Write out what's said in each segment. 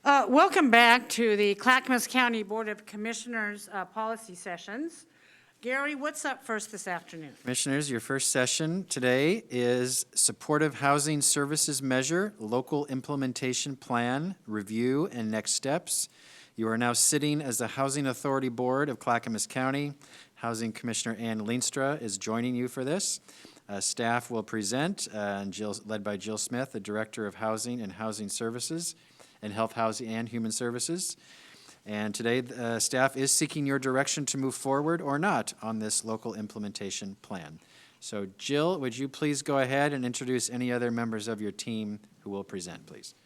Welcome back to the Clackamas County Board of Commissioners policy sessions. Gary, what's up first this afternoon? Commissioners, your first session today is Supportive Housing Services Measure, Local Implementation Plan, Review, and Next Steps. You are now sitting as the Housing Authority Board of Clackamas County. Housing Commissioner Ann Leenstra is joining you for this. Staff will present, led by Jill Smith, the Director of Housing and Housing Services and Health, Housing, and Human Services. And today, staff is seeking your direction to move forward or not on this local implementation plan. So Jill, would you please go ahead and introduce any other members of your team who will present, please?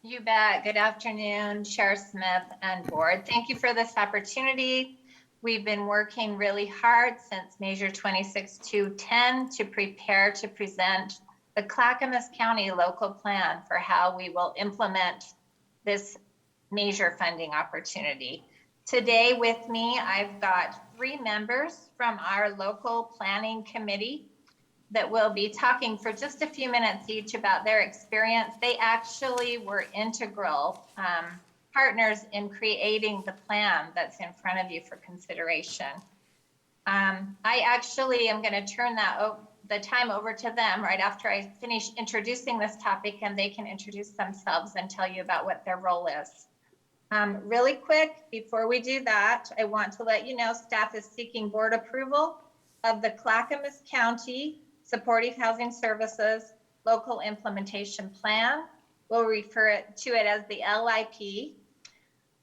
You bet. Good afternoon, Chair Smith and board. Thank you for this opportunity. We've been working really hard since Measure 26210 to prepare to present the Clackamas County local plan for how we will implement this measure funding opportunity. Today with me, I've got 3 members from our local planning committee that will be talking for just a few minutes each about their experience. They actually were integral partners in creating the plan that's in front of you for consideration. I actually am going to turn the time over to them right after I finish introducing this topic, and they can introduce themselves and tell you about what their role is. Really quick, before we do that, I want to let you know staff is seeking board approval of the Clackamas County Supportive Housing Services Local Implementation Plan. We'll refer to it as the LIP.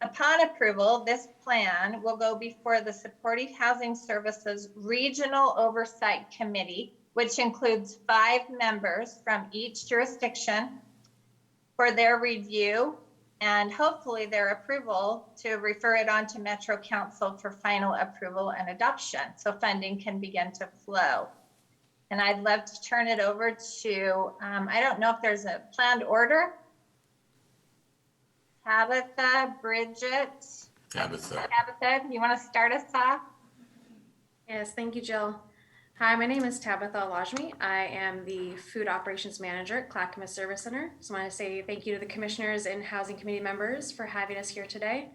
Upon approval, this plan will go before the Supportive Housing Services Regional Oversight Committee, which includes 5 members from each jurisdiction, for their review and hopefully their approval to refer it on to Metro Council for final approval and adoption so funding can begin to flow. And I'd love to turn it over to, I don't know if there's a planned order. Tabitha, Bridget. Tabitha, you want to start us off? Yes, thank you, Jill. Hi, my name is Tabitha Alajmi. I am the Food Operations Manager at Clackamas Service Center. So I want to say thank you to the commissioners and housing committee members for having us here today.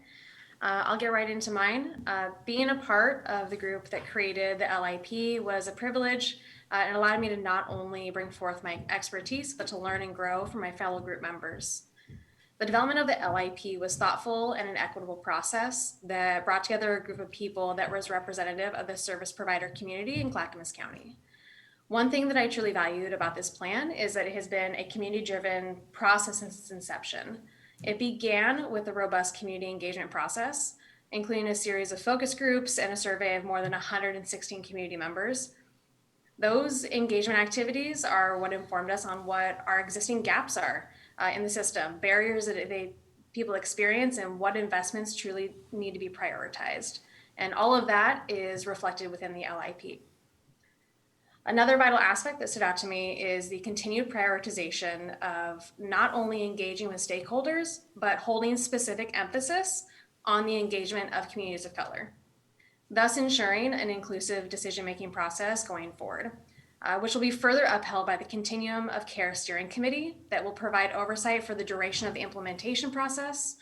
I'll get right into mine. Being a part of the group that created the LIP was a privilege and allowed me to not only bring forth my expertise, but to learn and grow from my fellow group members. The development of the LIP was thoughtful and an equitable process that brought together a group of people that was representative of the service provider community in Clackamas County. One thing that I truly valued about this plan is that it has been a community-driven process since its inception. It began with a robust community engagement process, including a series of focus groups and a survey of more than 116 community members. Those engagement activities are what informed us on what our existing gaps are in the system, barriers that people experience, and what investments truly need to be prioritized. And all of that is reflected within the LIP. Another vital aspect that stood out to me is the continued prioritization of not only engaging with stakeholders, but holding specific emphasis on the engagement of communities of color, thus ensuring an inclusive decision-making process going forward. Which will be further upheld by the Continuum of Care Steering Committee that will provide oversight for the duration of the implementation process,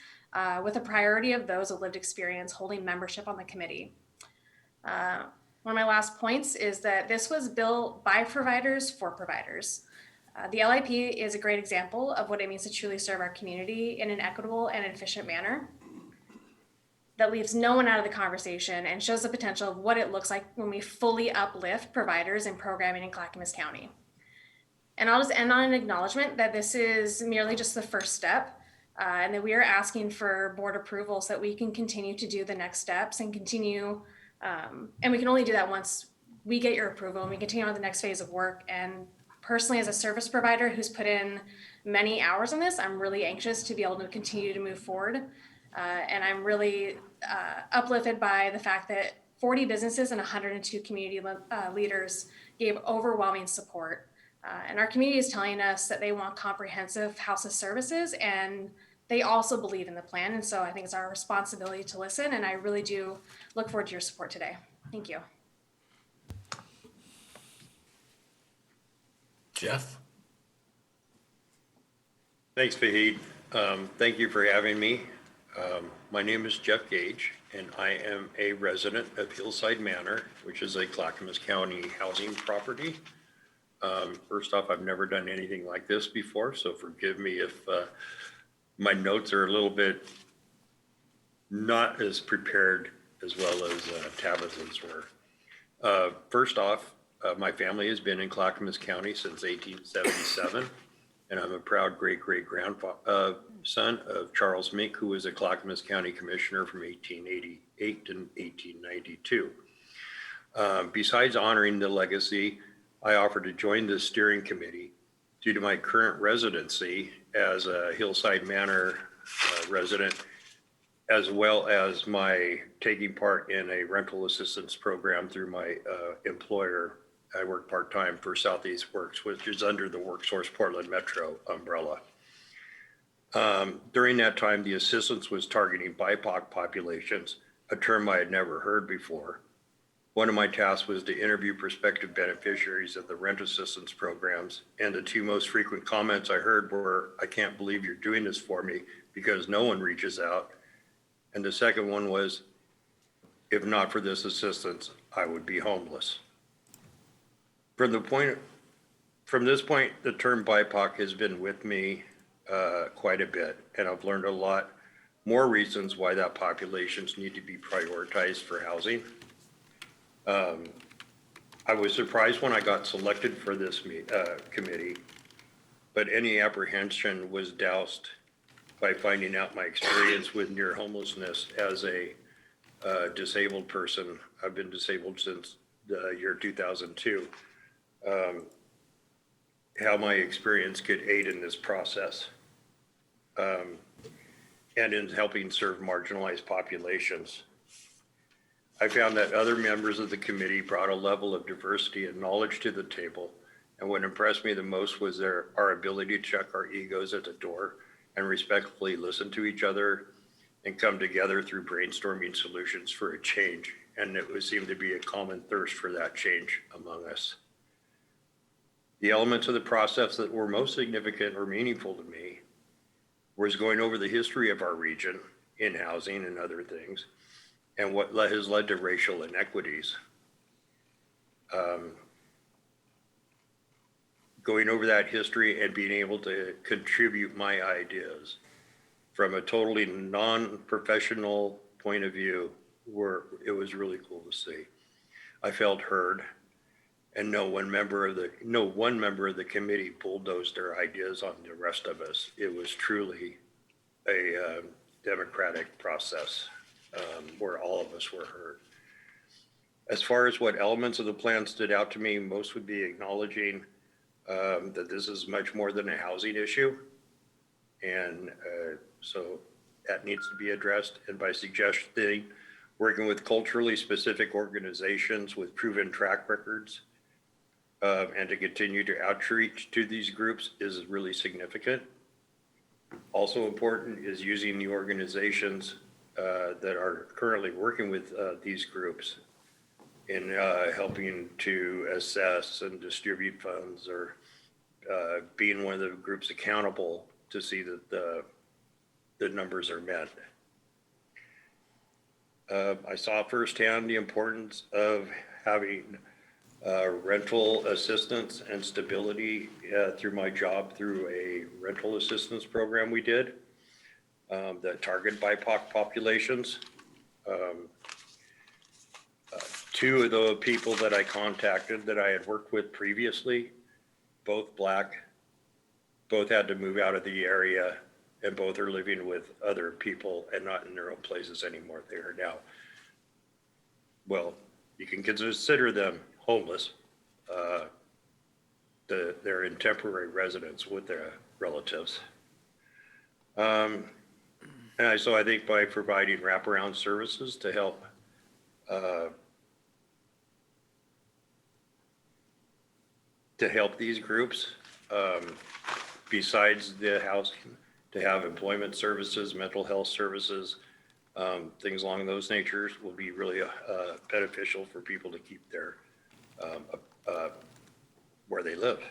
with a priority of those with lived experience holding membership on the committee. One of my last points is that this was built by providers for providers. The LIP is a great example of what it means to truly serve our community in an equitable and efficient manner that leaves no one out of the conversation and shows the potential of what it looks like when we fully uplift providers and programming in Clackamas County. And I'll just end on an acknowledgement that this is merely just the first step, and that we are asking for board approval so that we can continue to do the next steps and continue, and we can only do that once we get your approval and we continue on the next phase of work. And personally, as a service provider who's put in many hours on this, I'm really anxious to be able to continue to move forward. And I'm really uplifted by the fact that 40 businesses and 102 community leaders gave overwhelming support. And our community is telling us that they want comprehensive house of services, and they also believe in the plan. And so I think it's our responsibility to listen, and I really do look forward to your support today. Thank you. Jeff? Thanks, Fahid. Thank you for having me. My name is Jeff Gage, and I am a resident of Hillside Manor, which is a Clackamas County housing property. First off, I've never done anything like this before, so forgive me if my notes are a little bit not as prepared as well as Tabitha's were. First off, my family has been in Clackamas County since 1877. And I'm a proud great-great-grandfather, son of Charles Mink, who was a Clackamas County Commissioner from 1888 to 1892. Besides honoring the legacy, I offered to join the steering committee due to my current residency as a Hillside Manor resident, as well as my taking part in a rental assistance program through my employer. I work part-time for Southeast Works, which is under the WorkSource Portland Metro umbrella. During that time, the assistance was targeting BIPOC populations, a term I had never heard before. One of my tasks was to interview prospective beneficiaries of the rent assistance programs, and the two most frequent comments I heard were, "I can't believe you're doing this for me because no one reaches out." And the second one was, "If not for this assistance, I would be homeless." From this point, the term BIPOC has been with me quite a bit, and I've learned a lot more reasons why that populations need to be prioritized for housing. I was surprised when I got selected for this committee, but any apprehension was doused by finding out my experience with near homelessness as a disabled person. I've been disabled since the year 2002. How my experience could aid in this process and in helping serve marginalized populations. I found that other members of the committee brought a level of diversity and knowledge to the table, and what impressed me the most was our ability to check our egos at the door and respectfully listen to each other and come together through brainstorming solutions for a change, and it would seem to be a common thirst for that change among us. The elements of the process that were most significant or meaningful to me was going over the history of our region in housing and other things, and what has led to racial inequities. Going over that history and being able to contribute my ideas from a totally non-professional point of view, it was really cool to see. I felt heard. And no one member of the committee bulldozed their ideas on the rest of us. It was truly a democratic process where all of us were heard. As far as what elements of the plan stood out to me, most would be acknowledging that this is much more than a housing issue. And so that needs to be addressed. And by suggesting working with culturally specific organizations with proven track records, and to continue to outreach to these groups is really significant. Also important is using the organizations that are currently working with these groups in helping to assess and distribute funds, or being one of the groups accountable to see that the numbers are met. I saw firsthand the importance of having rental assistance and stability through my job through a rental assistance program we did that target BIPOC populations. Two of the people that I contacted that I had worked with previously, both Black, both had to move out of the area, and both are living with other people and not in their own places anymore. They are now, well, you can consider them homeless. They're in temporary residence with their relatives. So I think by providing wraparound services to help these groups, besides the housing, to have employment services, mental health services, things along those natures will be really beneficial for people to keep their where they live.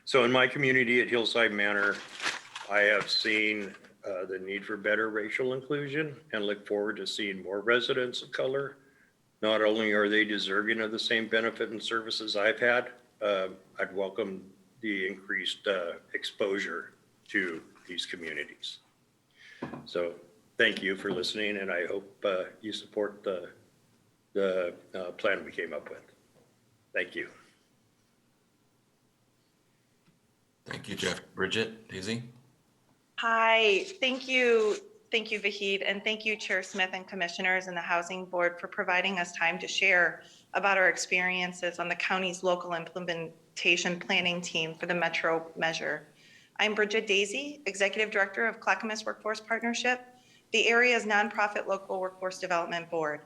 So in my community at Hillside Manor, I have seen the need for better racial inclusion and look forward to seeing more residents of color. Not only are they deserving of the same benefit and services I've had, I'd welcome the increased exposure to these communities. So thank you for listening, and I hope you support the plan we came up with. Thank you. Thank you, Jeff. Bridget, Daisy? Hi, thank you, Vahid, and thank you, Chair Smith and Commissioners and the Housing Board for providing us time to share about our experiences on the county's local implementation planning team for the Metro Measure. I'm Bridget Daisy, Executive Director of Clackamas Workforce Partnership, the area's nonprofit local workforce development board.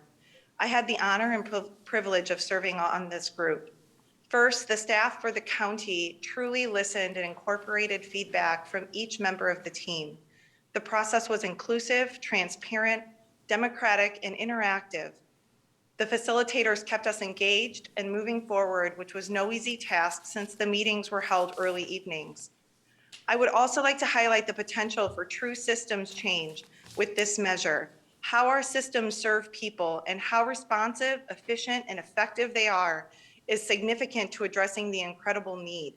I had the honor and privilege of serving on this group. First, the staff for the county truly listened and incorporated feedback from each member of the team. The process was inclusive, transparent, democratic, and interactive. The facilitators kept us engaged and moving forward, which was no easy task since the meetings were held early evenings. I would also like to highlight the potential for true systems change with this measure, how our systems serve people and how responsive, efficient, and effective they are is significant to addressing the incredible need.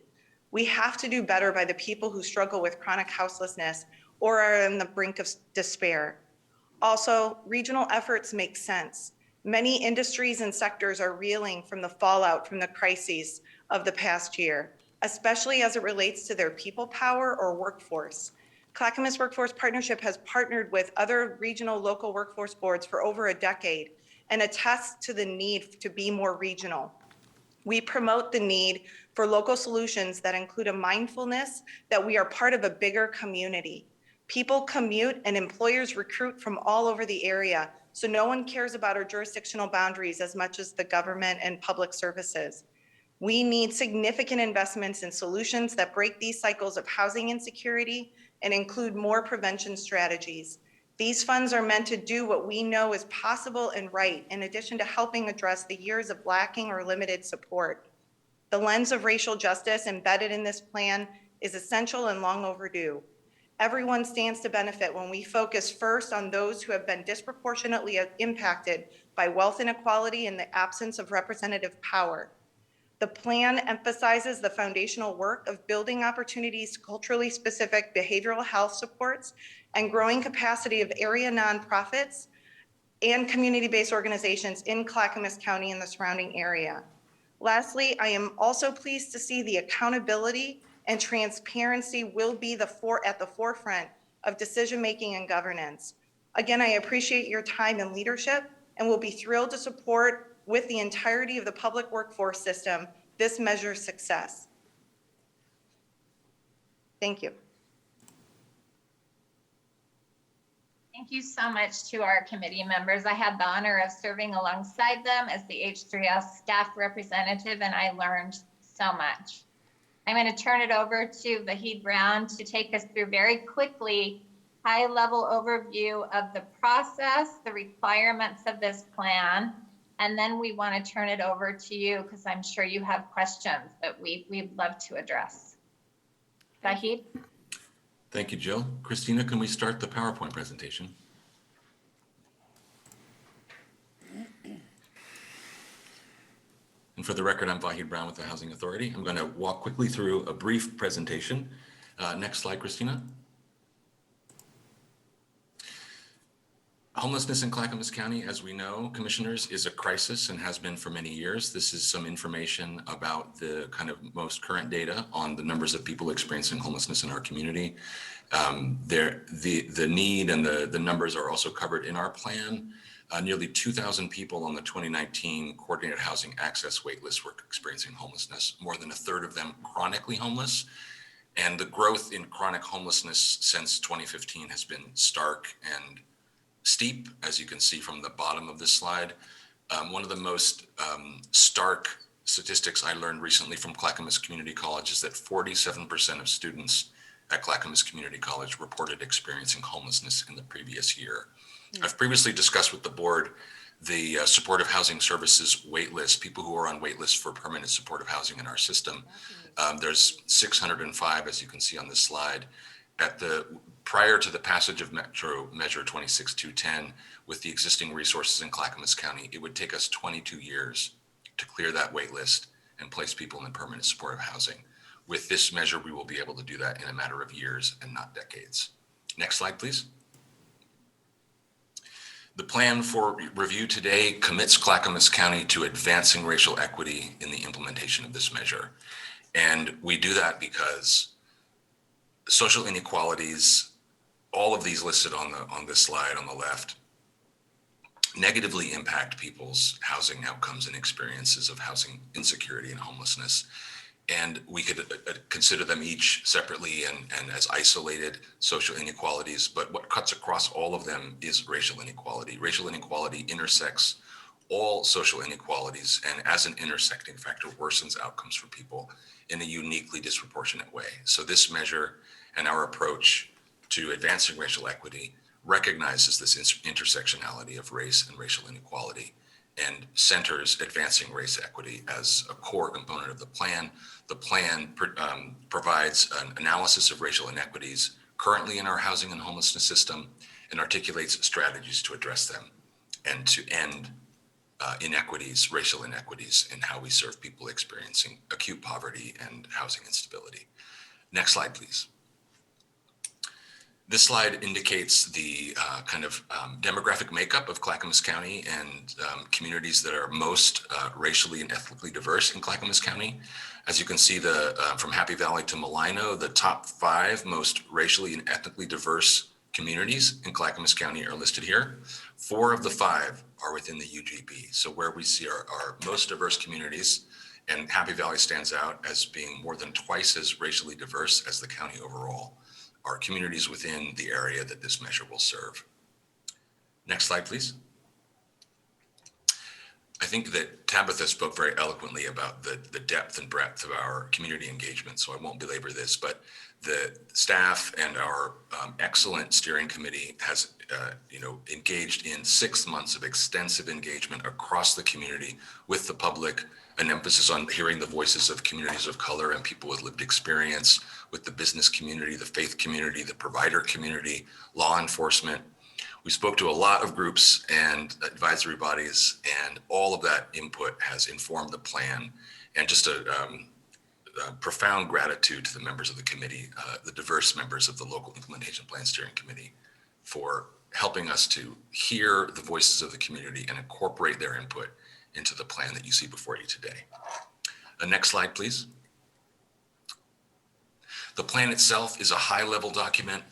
We have to do better by the people who struggle with chronic houselessness or are on the brink of despair. Also, regional efforts make sense. Many industries and sectors are reeling from the fallout from the crises of the past year, especially as it relates to their people power or workforce. Clackamas Workforce Partnership has partnered with other regional local workforce boards for over a decade and attests to the need to be more regional. We promote the need for local solutions that include a mindfulness that we are part of a bigger community. People commute and employers recruit from all over the area, so no one cares about our jurisdictional boundaries as much as the government and public services. We need significant investments in solutions that break these cycles of housing insecurity and include more prevention strategies. These funds are meant to do what we know is possible and right, in addition to helping address the years of lacking or limited support. The lens of racial justice embedded in this plan is essential and long overdue. Everyone stands to benefit when we focus first on those who have been disproportionately impacted by wealth inequality and the absence of representative power. The plan emphasizes the foundational work of building opportunities, culturally specific behavioral health supports, and growing capacity of area nonprofits and community-based organizations in Clackamas County and the surrounding area. Lastly, I am also pleased to see the accountability and transparency will be at the forefront of decision-making and governance. Again, I appreciate your time and leadership and will be thrilled to support with the entirety of the public workforce system this measure's success. Thank you. Thank you so much to our committee members. I had the honor of serving alongside them as the H3S staff representative, and I learned so much. I'm going to turn it over to Vahid Brown to take us through very quickly high-level overview of the process, the requirements of this plan, and then we want to turn it over to you because I'm sure you have questions that we'd love to address. Vahid? Thank you, Jill. Christina, can we start the PowerPoint presentation? And for the record, I'm Vahid Brown with the Housing Authority. I'm going to walk quickly through a brief presentation. Next slide, Christina. Homelessness in Clackamas County, as we know, commissioners, is a crisis and has been for many years. This is some information about the kind of most current data on the numbers of people experiencing homelessness in our community. The need and the numbers are also covered in our plan. Nearly 2,000 people on the 2019 Coordinated Housing Access waitlist were experiencing homelessness, more than a third of them chronically homeless. And the growth in chronic homelessness since 2015 has been stark and steep, as you can see from the bottom of this slide. One of the most stark statistics I learned recently from Clackamas Community College is that 47% of students at Clackamas Community College reported experiencing homelessness in the previous year. I've previously discussed with the board the supportive housing services waitlist, people who are on waitlists for permanent supportive housing in our system. There's 605, as you can see on this slide. prior to the passage of Metro Measure 26210, with the existing resources in Clackamas County, it would take us 22 years to clear that wait list and place people in permanent supportive housing. With this measure, we will be able to do that in a matter of years and not decades. Next slide, please. The plan for review today commits Clackamas County to advancing racial equity in the implementation of this measure. And we do that because social inequalities, all of these listed on this slide on the left, negatively impact people's housing outcomes and experiences of housing insecurity and homelessness. And we could consider them each separately and as isolated social inequalities, but what cuts across all of them is racial inequality. Racial inequality intersects all social inequalities, and as an intersecting factor, worsens outcomes for people in a uniquely disproportionate way. So this measure and our approach to advancing racial equity recognizes this intersectionality of race and racial inequality and centers advancing race equity as a core component of the plan. The plan provides an analysis of racial inequities currently in our housing and homelessness system and articulates strategies to address them and to end inequities, racial inequities, in how we serve people experiencing acute poverty and housing instability. Next slide, please. This slide indicates the demographic makeup of Clackamas County and communities that are most racially and ethnically diverse in Clackamas County. As you can see, from Happy Valley to Malino, the top 5 most racially and ethnically diverse communities in Clackamas County are listed here. 4 of the 5 are within the UGB. So where we see our most diverse communities, and Happy Valley stands out as being more than twice as racially diverse as the county overall, are communities within the area that this measure will serve. Next slide, please. I think that Tabitha spoke very eloquently about the depth and breadth of our community engagement, so I won't belabor this, but the staff and our excellent steering committee has engaged in 6 months of extensive engagement across the community with the public, an emphasis on hearing the voices of communities of color and people with lived experience, with the business community, the faith community, the provider community, law enforcement. We spoke to a lot of groups and advisory bodies, and all of that input has informed the plan. And just a profound gratitude to the members of the committee, the diverse members of the local implementation plan steering committee, for helping us to hear the voices of the community and incorporate their input into the plan that you see before you today. Next slide, please. The plan itself is a high-level document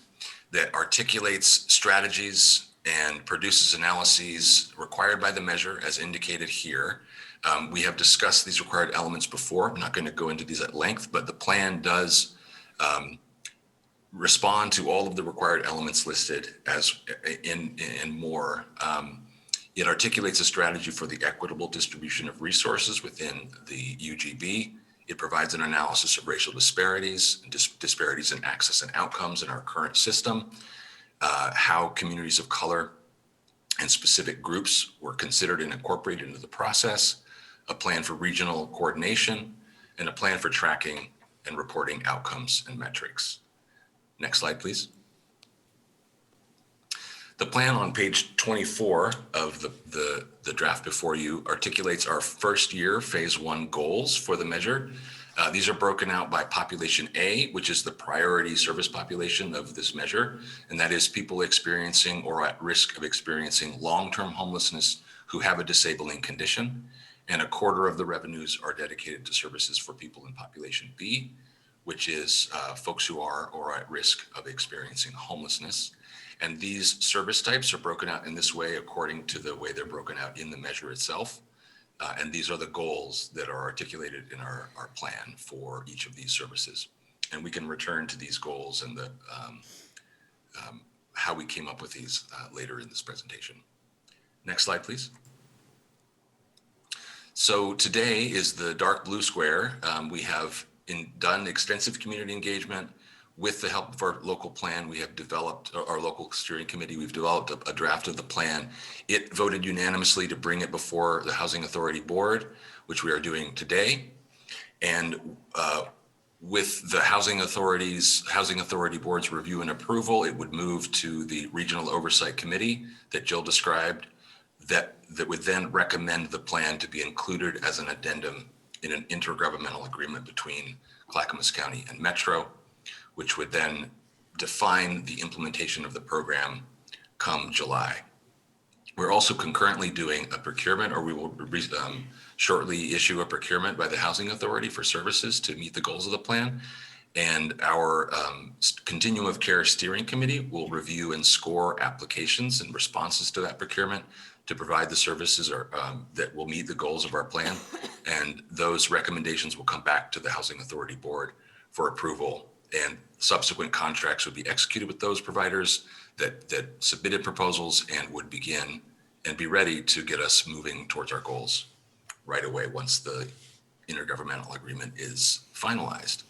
that articulates strategies and produces analyses required by the measure as indicated here. We have discussed these required elements before. I'm not going to go into these at length, but the plan does respond to all of the required elements listed as in more. It articulates a strategy for the equitable distribution of resources within the UGB. It provides an analysis of racial disparities, disparities in access and outcomes in our current system, how communities of color and specific groups were considered and incorporated into the process, a plan for regional coordination, and a plan for tracking and reporting outcomes and metrics. Next slide, please. The plan on page 24 of the draft before you articulates our first year phase 1 goals for the measure. These are broken out by population A, which is the priority service population of this measure, and that is people experiencing or at risk of experiencing long-term homelessness who have a disabling condition, and 1/4 of the revenues are dedicated to services for people in population B, which is folks who are or at risk of experiencing homelessness. And these service types are broken out in this way according to the way they're broken out in the measure itself. And these are the goals that are articulated in our plan for each of these services. And we can return to these goals and how we came up with these later in this presentation. Next slide, please. So today is the dark blue square. We have done extensive community engagement. With the help of our local plan, we have developed, our local steering committee, we've developed a draft of the plan. It voted unanimously to bring it before the Housing Authority Board, which we are doing today. And With the housing authority board's review and approval, it would move to the regional oversight committee that Jill described, that would then recommend the plan to be included as an addendum in an intergovernmental agreement between Clackamas County and Metro, which would then define the implementation of the program come July. We're also concurrently doing a procurement, or we will shortly issue a procurement by the Housing Authority for services to meet the goals of the plan. And our Continuum of Care Steering Committee will review and score applications and responses to that procurement to provide the services that will meet the goals of our plan. And those recommendations will come back to the Housing Authority Board for approval, and subsequent contracts would be executed with those providers that submitted proposals and would begin and be ready to get us moving towards our goals right away once the intergovernmental agreement is finalized.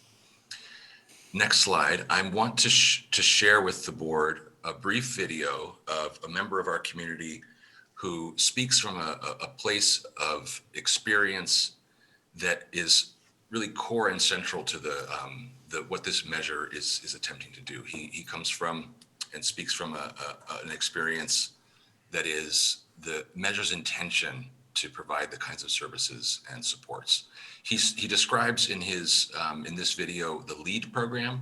Next slide. I want to share with the board a brief video of a member of our community who speaks from a place of experience that is really core and central to what this measure is attempting to do. He comes from and speaks from an experience that is the measure's intention to provide the kinds of services and supports. He describes in this video the LEAD program.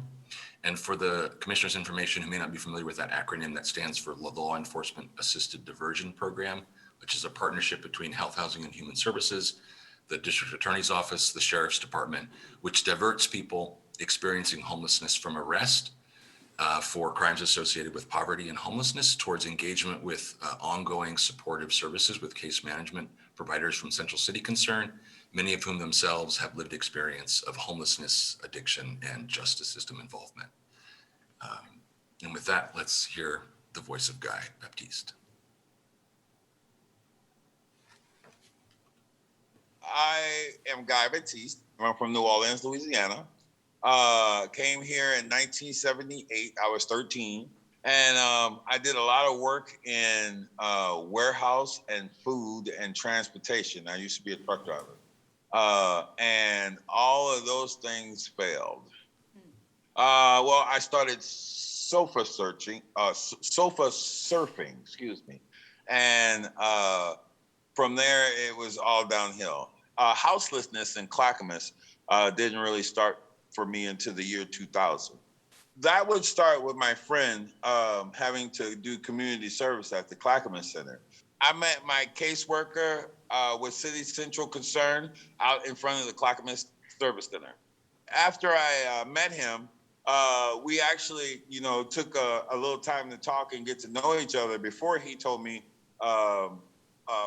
And for the commissioner's information who may not be familiar with that acronym, that stands for Law Enforcement Assisted Diversion Program, which is a partnership between Health, Housing, and Human Services, the District Attorney's Office, the Sheriff's Department, which diverts people experiencing homelessness from arrest for crimes associated with poverty and homelessness towards engagement with ongoing supportive services with case management providers from Central City Concern, many of whom themselves have lived experience of homelessness, addiction, and justice system involvement. And with that, let's hear the voice of Guy Baptiste. I am Guy Baptiste. I'm from New Orleans, Louisiana. Came here in 1978. I was 13. And I did a lot of work in warehouse and food and transportation. I used to be a truck driver. And all of those things failed. Well, I started sofa surfing, excuse me. And from there, it was all downhill. Houselessness in Clackamas didn't really start for me until the year 2000. That would start with my friend having to do community service at the Clackamas Center. I met my caseworker with City Central Concern out in front of the Clackamas Service Center. After I met him, we actually, took a little time to talk and get to know each other before he told me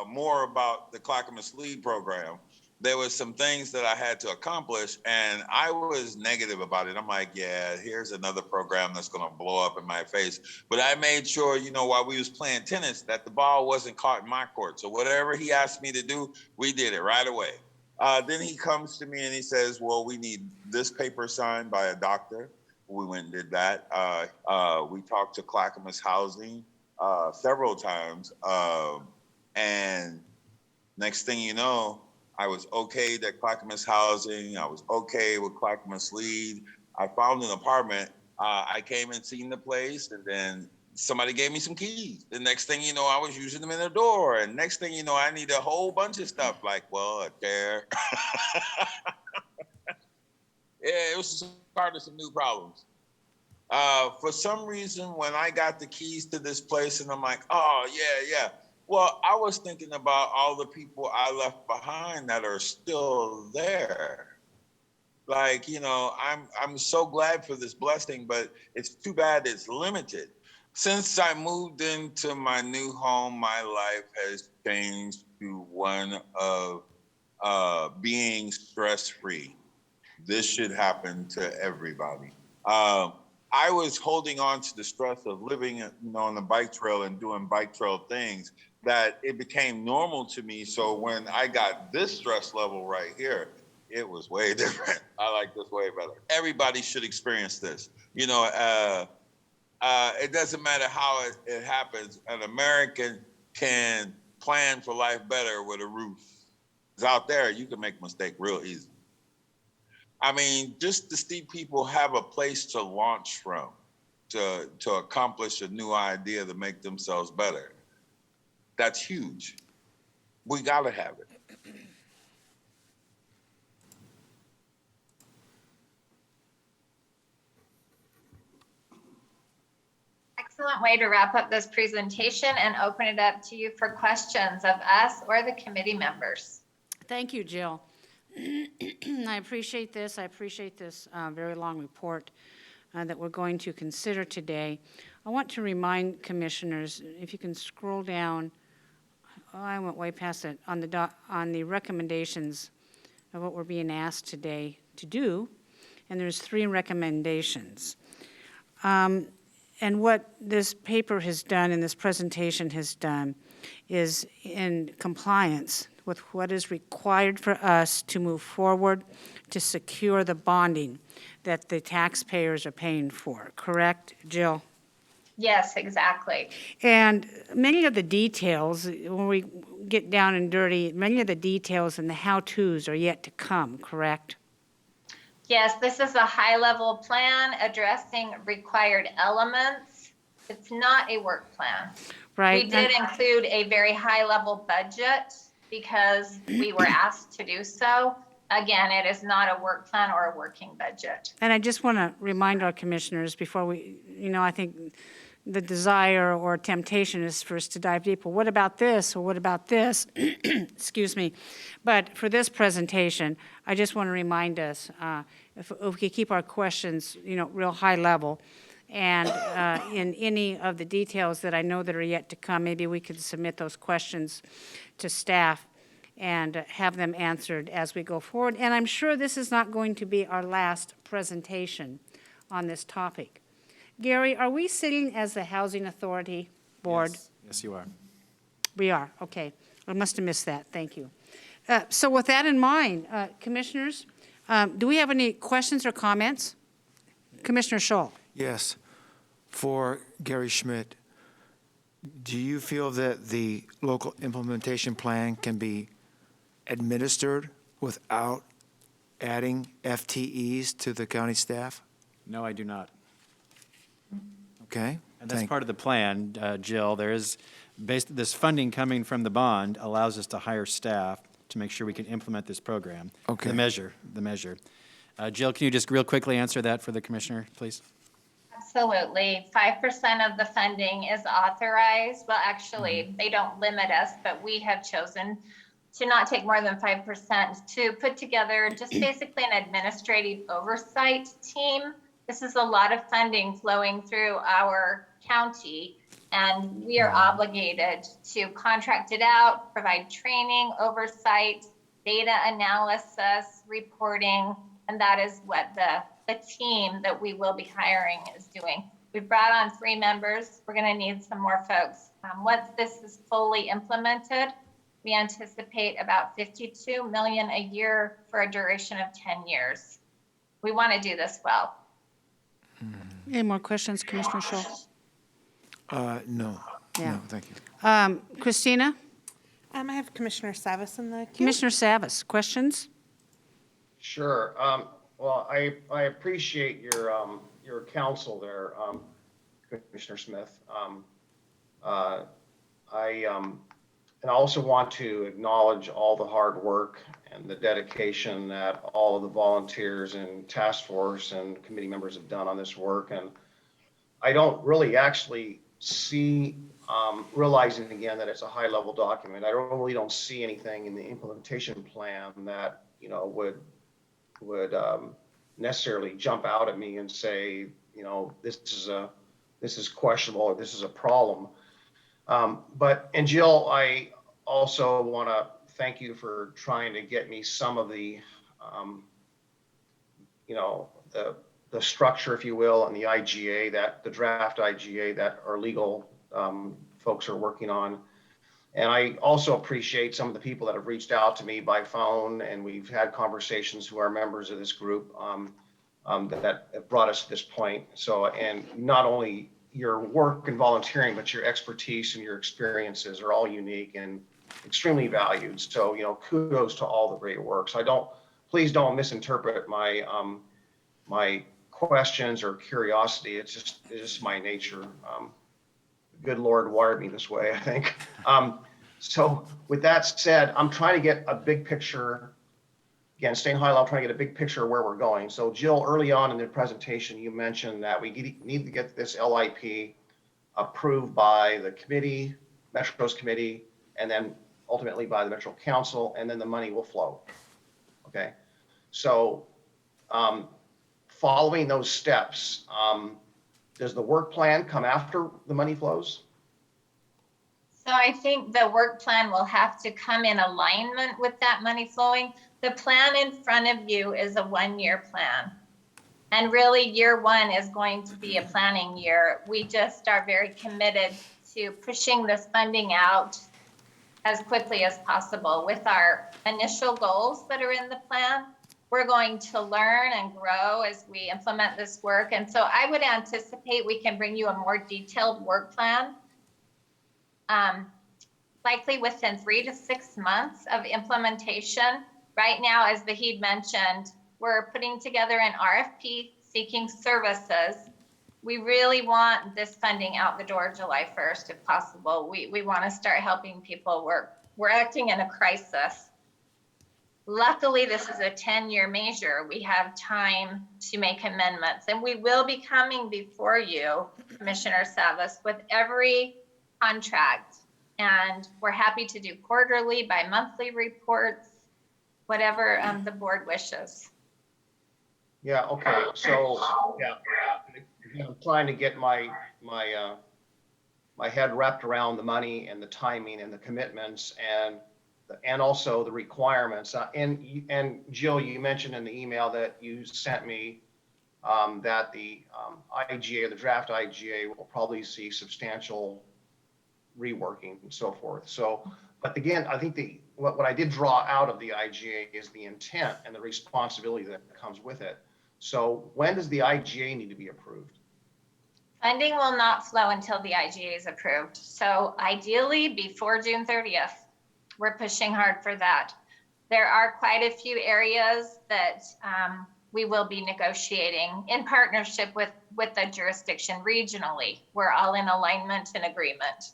more about the Clackamas LEAD program. There was some things that I had to accomplish, and I was negative about it. I'm like, yeah, here's another program that's going to blow up in my face. But I made sure, while we was playing tennis, that the ball wasn't caught in my court. So whatever he asked me to do, we did it right away. Then he comes to me and he says, well, we need this paper signed by a doctor. We went and did that. We talked to Clackamas Housing several times. And next thing you know, I was okay at Clackamas Housing. I was okay with Clackamas LEAD. I found an apartment. I came and seen the place, and then somebody gave me some keys. The next thing you know, I was using them in the door. And next thing you know, I need a whole bunch of stuff like, a chair. Yeah, it was part of some new problems. For some reason, when I got the keys to this place, and I'm like, oh, yeah. Well, I was thinking about all the people I left behind that are still there. Like, I'm so glad for this blessing, but it's too bad it's limited. Since I moved into my new home, my life has changed to one of being stress-free. This should happen to everybody. I was holding on to the stress of living, on the bike trail and doing bike trail things, that it became normal to me. So when I got this stress level right here, it was way different. I like this way better. Everybody should experience this. It doesn't matter how it happens. An American can plan for life better with a roof. Because out there, you can make a mistake real easy. I mean, just to see people have a place to launch from, to accomplish a new idea to make themselves better. That's huge. We gotta have it. Excellent way to wrap up this presentation and open it up to you for questions of us or the committee members. Thank you, Jill. I appreciate this. I appreciate this very long report that we're going to consider today. I want to remind commissioners, if you can scroll down, I went way past it, on the recommendations of what we're being asked today to do, and there's 3 recommendations. And what this paper has done and this presentation has done is in compliance with what is required for us to move forward to secure the bonding that the taxpayers are paying for, correct, Jill? Yes, exactly. And many of the details, when we get down and dirty, many of the details and the how-tos are yet to come, correct? Yes, this is a high-level plan addressing required elements. It's not a work plan. Right. We did include a very high-level budget because we were asked to do so. Again, it is not a work plan or a working budget. And I just want to remind our commissioners before we, I think the desire or temptation is for us to dive deeper. What about this or what about this? Excuse me. But for this presentation, I just want to remind us, if we could keep our questions, real high level, and in any of the details that I know that are yet to come, maybe we could submit those questions to staff and have them answered as we go forward. And I'm sure this is not going to be our last presentation on this topic. Gary, are we sitting as the Housing Authority Board? Yes, you are. We are, okay. I must have missed that, thank you. So with that in mind, commissioners, do we have any questions or comments? Commissioner Scholl. Yes. For Gary Schmidt, do you feel that the local implementation plan can be administered without adding FTEs to the county staff? No, I do not. Okay. And that's part of the plan, Jill. There is, this funding coming from the bond allows us to hire staff to make sure we can implement this program. Okay. The measure. Jill, can you just real quickly answer that for the commissioner, please? Absolutely. 5% of the funding is authorized. Well, actually, they don't limit us, but we have chosen to not take more than 5% to put together just basically an administrative oversight team. This is a lot of funding flowing through our county, and we are obligated to contract it out, provide training, oversight, data analysis, reporting, and that is what the team that we will be hiring is doing. We've brought on 3 members. We're going to need some more folks. Once this is fully implemented, we anticipate about $52 million a year for a duration of 10 years. We want to do this well. Any more questions, Commissioner Scholl? No. Yeah. No, thank you. Christina? I have Commissioner Savas in the queue. Commissioner Savas, questions? Sure. Well, I appreciate your counsel there, Commissioner Smith. And I also want to acknowledge all the hard work and the dedication that all of the volunteers and task force and committee members have done on this work. And I don't really actually see, realizing again that it's a high level document, I really don't see anything in the implementation plan that, would necessarily jump out at me and say, this is questionable or this is a problem. And Jill, I also want to thank you for trying to get me some of the, the structure, if you will, and the IGA, the draft IGA that our legal folks are working on. And I also appreciate some of the people that have reached out to me by phone, and we've had conversations who are members of this group that have brought us to this point. So, and not only your work and volunteering, but your expertise and your experiences are all unique and extremely valued. So, kudos to all the great work. So I don't please don't misinterpret my, my questions or curiosity. It's just my nature. Good Lord wired me this way, I think. So with that said, I'm trying to get a big picture. Again, staying high level, trying to get a big picture of where we're going. So Jill, early on in the presentation, you mentioned that we need to get this LIP approved by the committee, Metro's committee, and then ultimately by the Metro Council, and then the money will flow. Okay. So following those steps, does the work plan come after the money flows? So I think the work plan will have to come in alignment with that money flowing. The plan in front of you is a 1-year plan. And really year 1 is going to be a planning year. We just are very committed to pushing this funding out as quickly as possible with our initial goals that are in the plan. We're going to learn and grow as we implement this work. And so I would anticipate we can bring you a more detailed work plan, likely within 3 to 6 months of implementation. Right now, as Vahid mentioned, we're putting together an RFP seeking services. We really want this funding out the door July 1st, if possible. We want to start helping people. We're acting in a crisis. Luckily, this is a 10-year measure. We have time to make amendments, and we will be coming before you, Commissioner Savas, with every contract. And we're happy to do quarterly, bi-monthly reports, whatever the board wishes. Yeah, okay. So, yeah, I'm trying to get my head wrapped around the money and the timing and the commitments and also the requirements. And Jill, you mentioned in the email that you sent me that the IGA, the draft IGA, will probably see substantial reworking and so forth. So, but again, I think what I did draw out of the IGA is the intent and the responsibility that comes with it. So when does the IGA need to be approved? Funding will not flow until the IGA is approved. So ideally before June 30th, we're pushing hard for that. There are quite a few areas that we will be negotiating in partnership with the jurisdiction regionally. We're all in alignment and agreement.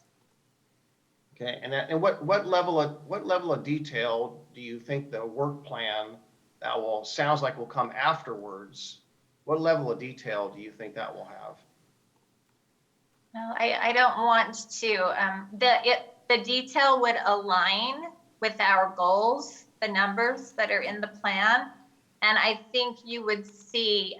Okay, and what level of detail do you think the work plan that sounds like will come afterwards? What level of detail do you think that will have? No, I don't want to. The detail would align with our goals, the numbers that are in the plan, and I think you would see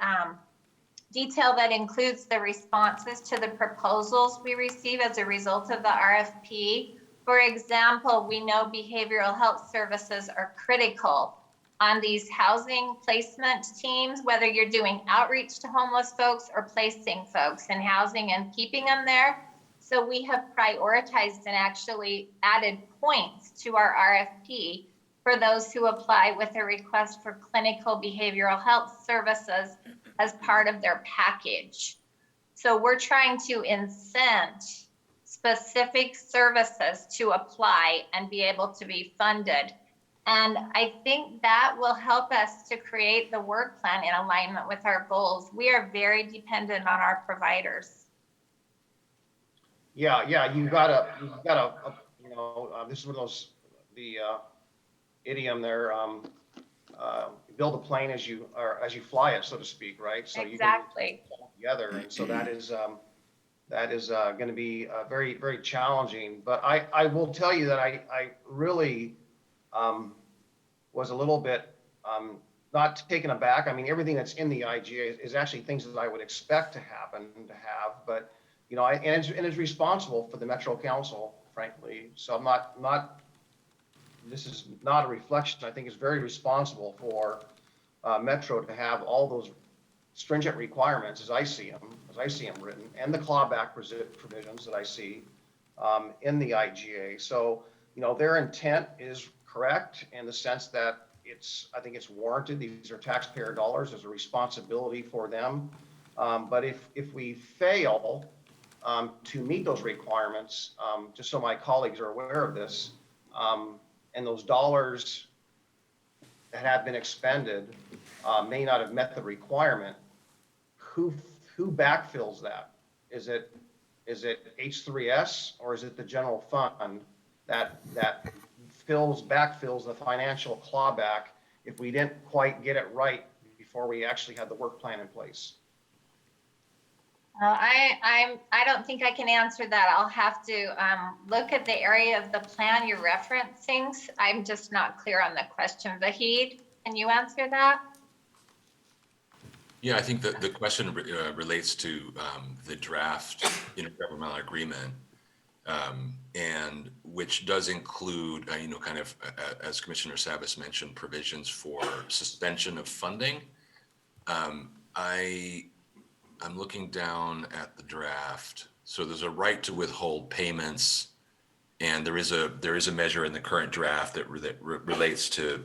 detail that includes the responses to the proposals we receive as a result of the RFP. For example, we know behavioral health services are critical on these housing placement teams, whether you're doing outreach to homeless folks or placing folks in housing and keeping them there. So we have prioritized and actually added points to our RFP for those who apply with a request for clinical behavioral health services as part of their package. So we're trying to incent specific services to apply and be able to be funded. And I think that will help us to create the work plan in alignment with our goals. We are very dependent on our providers. Yeah, you gotta, this is one of those, the idiom there, build a plane as you fly it, so to speak, right? So exactly. You can together, and so that is going to be very, very challenging. But I will tell you that I really was a little bit not taken aback. I mean, everything that's in the IGA is actually things that I would expect to happen but and it's responsible for the Metro Council, frankly. So I'm not. This is not a reflection. I think it's very responsible for Metro to have all those stringent requirements as I see them written, and the clawback provisions that I see in the IGA. So, their intent is correct in the sense that I think it's warranted. These are taxpayer dollars. There's a responsibility for them. But if we fail to meet those requirements, just so my colleagues are aware of this, and those dollars that have been expended may not have met the requirement, who backfills that? Is it H3S or is it the general fund that backfills the financial clawback if we didn't quite get it right before we actually had the work plan in place? I don't think I can answer that. I'll have to look at the area of the plan you're referencing. I'm just not clear on the question. Vahid, can you answer that? Yeah, I think that the question relates to the draft intergovernmental agreement, and which does include, kind of, as Commissioner Savas mentioned, provisions for suspension of funding. I'm looking down at the draft. So there's a right to withhold payments, and there is a measure in the current draft that relates to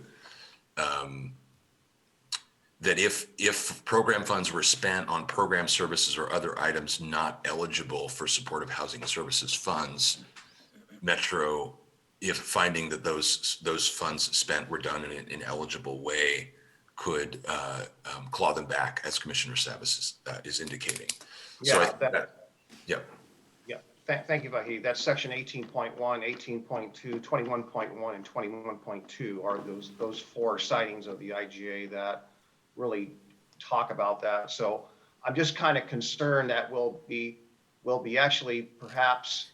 that if program funds were spent on program services or other items not eligible for supportive housing services funds, Metro, if finding that those funds spent were done in an ineligible way, could claw them back, as Commissioner Savas is indicating. Yeah, yeah. Yeah, thank you, Vahid. That's section 18.1, 18.2, 21.1, and 21.2 are those four sightings of the IGA that really talk about that. So I'm just kind of concerned that we'll be actually perhaps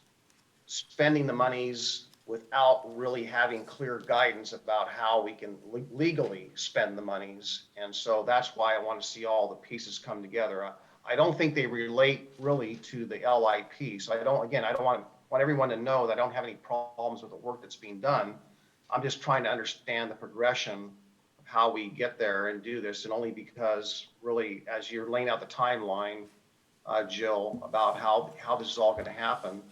spending the monies without really having clear guidance about how we can legally spend the monies. And so that's why I want to see all the pieces come together. I don't think they relate really to the LIP. So I don't want everyone to know that I don't have any problems with the work that's being done. I'm just trying to understand the progression of how we get there and do this. And only because really, as you're laying out the timeline, Jill, about how this is all going to happen,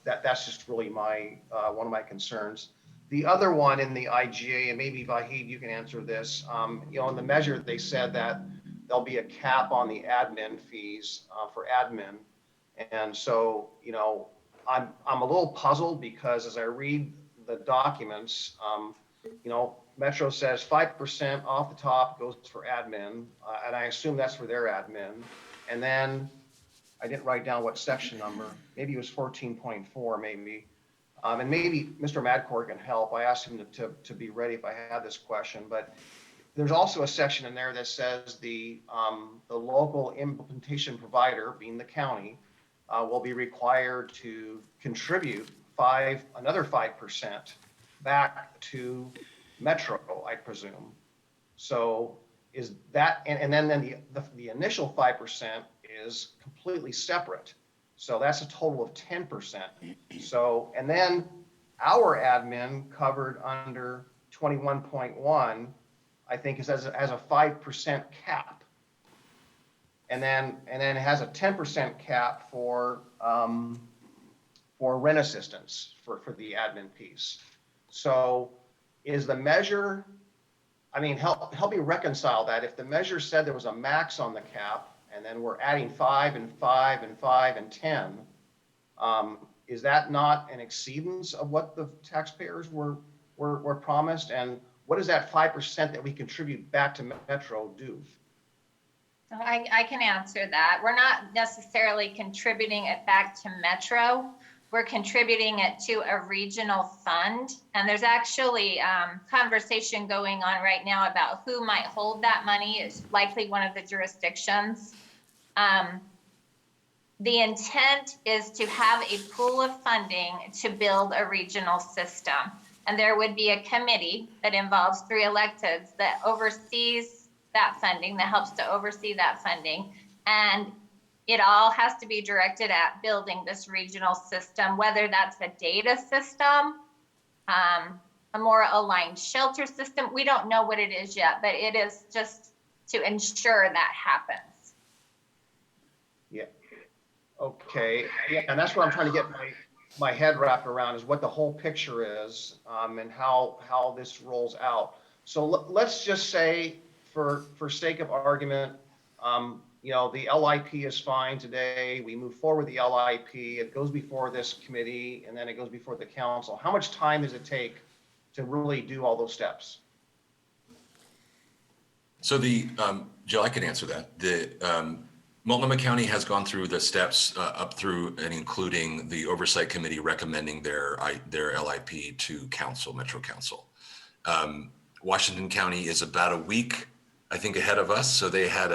that's just really my one of my concerns. The other one in the IGA, and maybe Vahid, you can answer this. In the measure, they said that there'll be a cap on the admin fees for admin, and so I'm a little puzzled because as I read the documents, Metro says 5% off the top goes for admin, and I assume that's for their admin, and then I didn't write down what section number. Maybe it was 14.4, maybe. And maybe Mr. Madcore can help. I asked him to be ready if I had this question. But there's also a section in there that says the local implementation provider, being the county, will be required to contribute another 5% back to Metro, I presume. So is that, and then the initial 5% is completely separate. So that's a total of 10%. So, and then our admin covered under 21.1, I think is as a 5% cap. And then it has a 10% cap for rent assistance for the admin piece. So is the measure, help me reconcile that. If the measure said there was a max on the cap, and then we're adding 5 and 5 and 5 and 10. Is that not an exceedance of what the taxpayers were promised? And what does that 5% that we contribute back to Metro do? I can answer that. We're not necessarily contributing it back to Metro. We're contributing it to a regional fund. And there's actually conversation going on right now about who might hold that money. It's likely one of the jurisdictions. The intent is to have a pool of funding to build a regional system. And there would be a committee that involves 3 electeds that oversees that funding, that helps to oversee that funding. And it all has to be directed at building this regional system, whether that's a data system, a more aligned shelter system. We don't know what it is yet, but it is just to ensure that happens. Yeah. Okay. Yeah, and that's what I'm trying to get my head wrapped around is what the whole picture is, and how this rolls out. So let's just say, for sake of argument, the LIP is fine today. We move forward with the LIP. It goes before this committee, and then it goes before the council. How much time does it take to really do all those steps? So Jill, I can answer that. Multnomah County has gone through the steps up through and including the Oversight Committee recommending their LIP to Council, Metro Council. Washington County is about a week, I think, ahead of us. So they had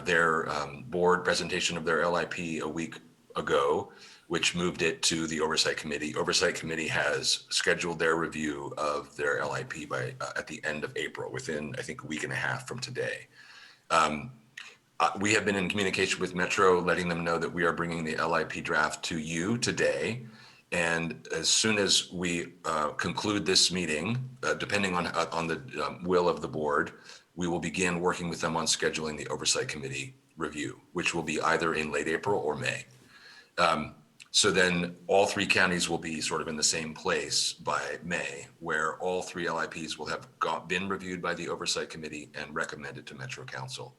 their board presentation of their LIP a week ago, which moved it to the Oversight Committee. Oversight Committee has scheduled their review of their LIP by at the end of April, within, I think, a week and a half from today. We have been in communication with Metro, letting them know that we are bringing the LIP draft to you today. And as soon as we conclude this meeting, depending on the will of the board, we will begin working with them on scheduling the Oversight Committee review, which will be either in late April or May. So then all three counties will be sort of in the same place by May, where all three LIPs will have been reviewed by the Oversight Committee and recommended to Metro Council.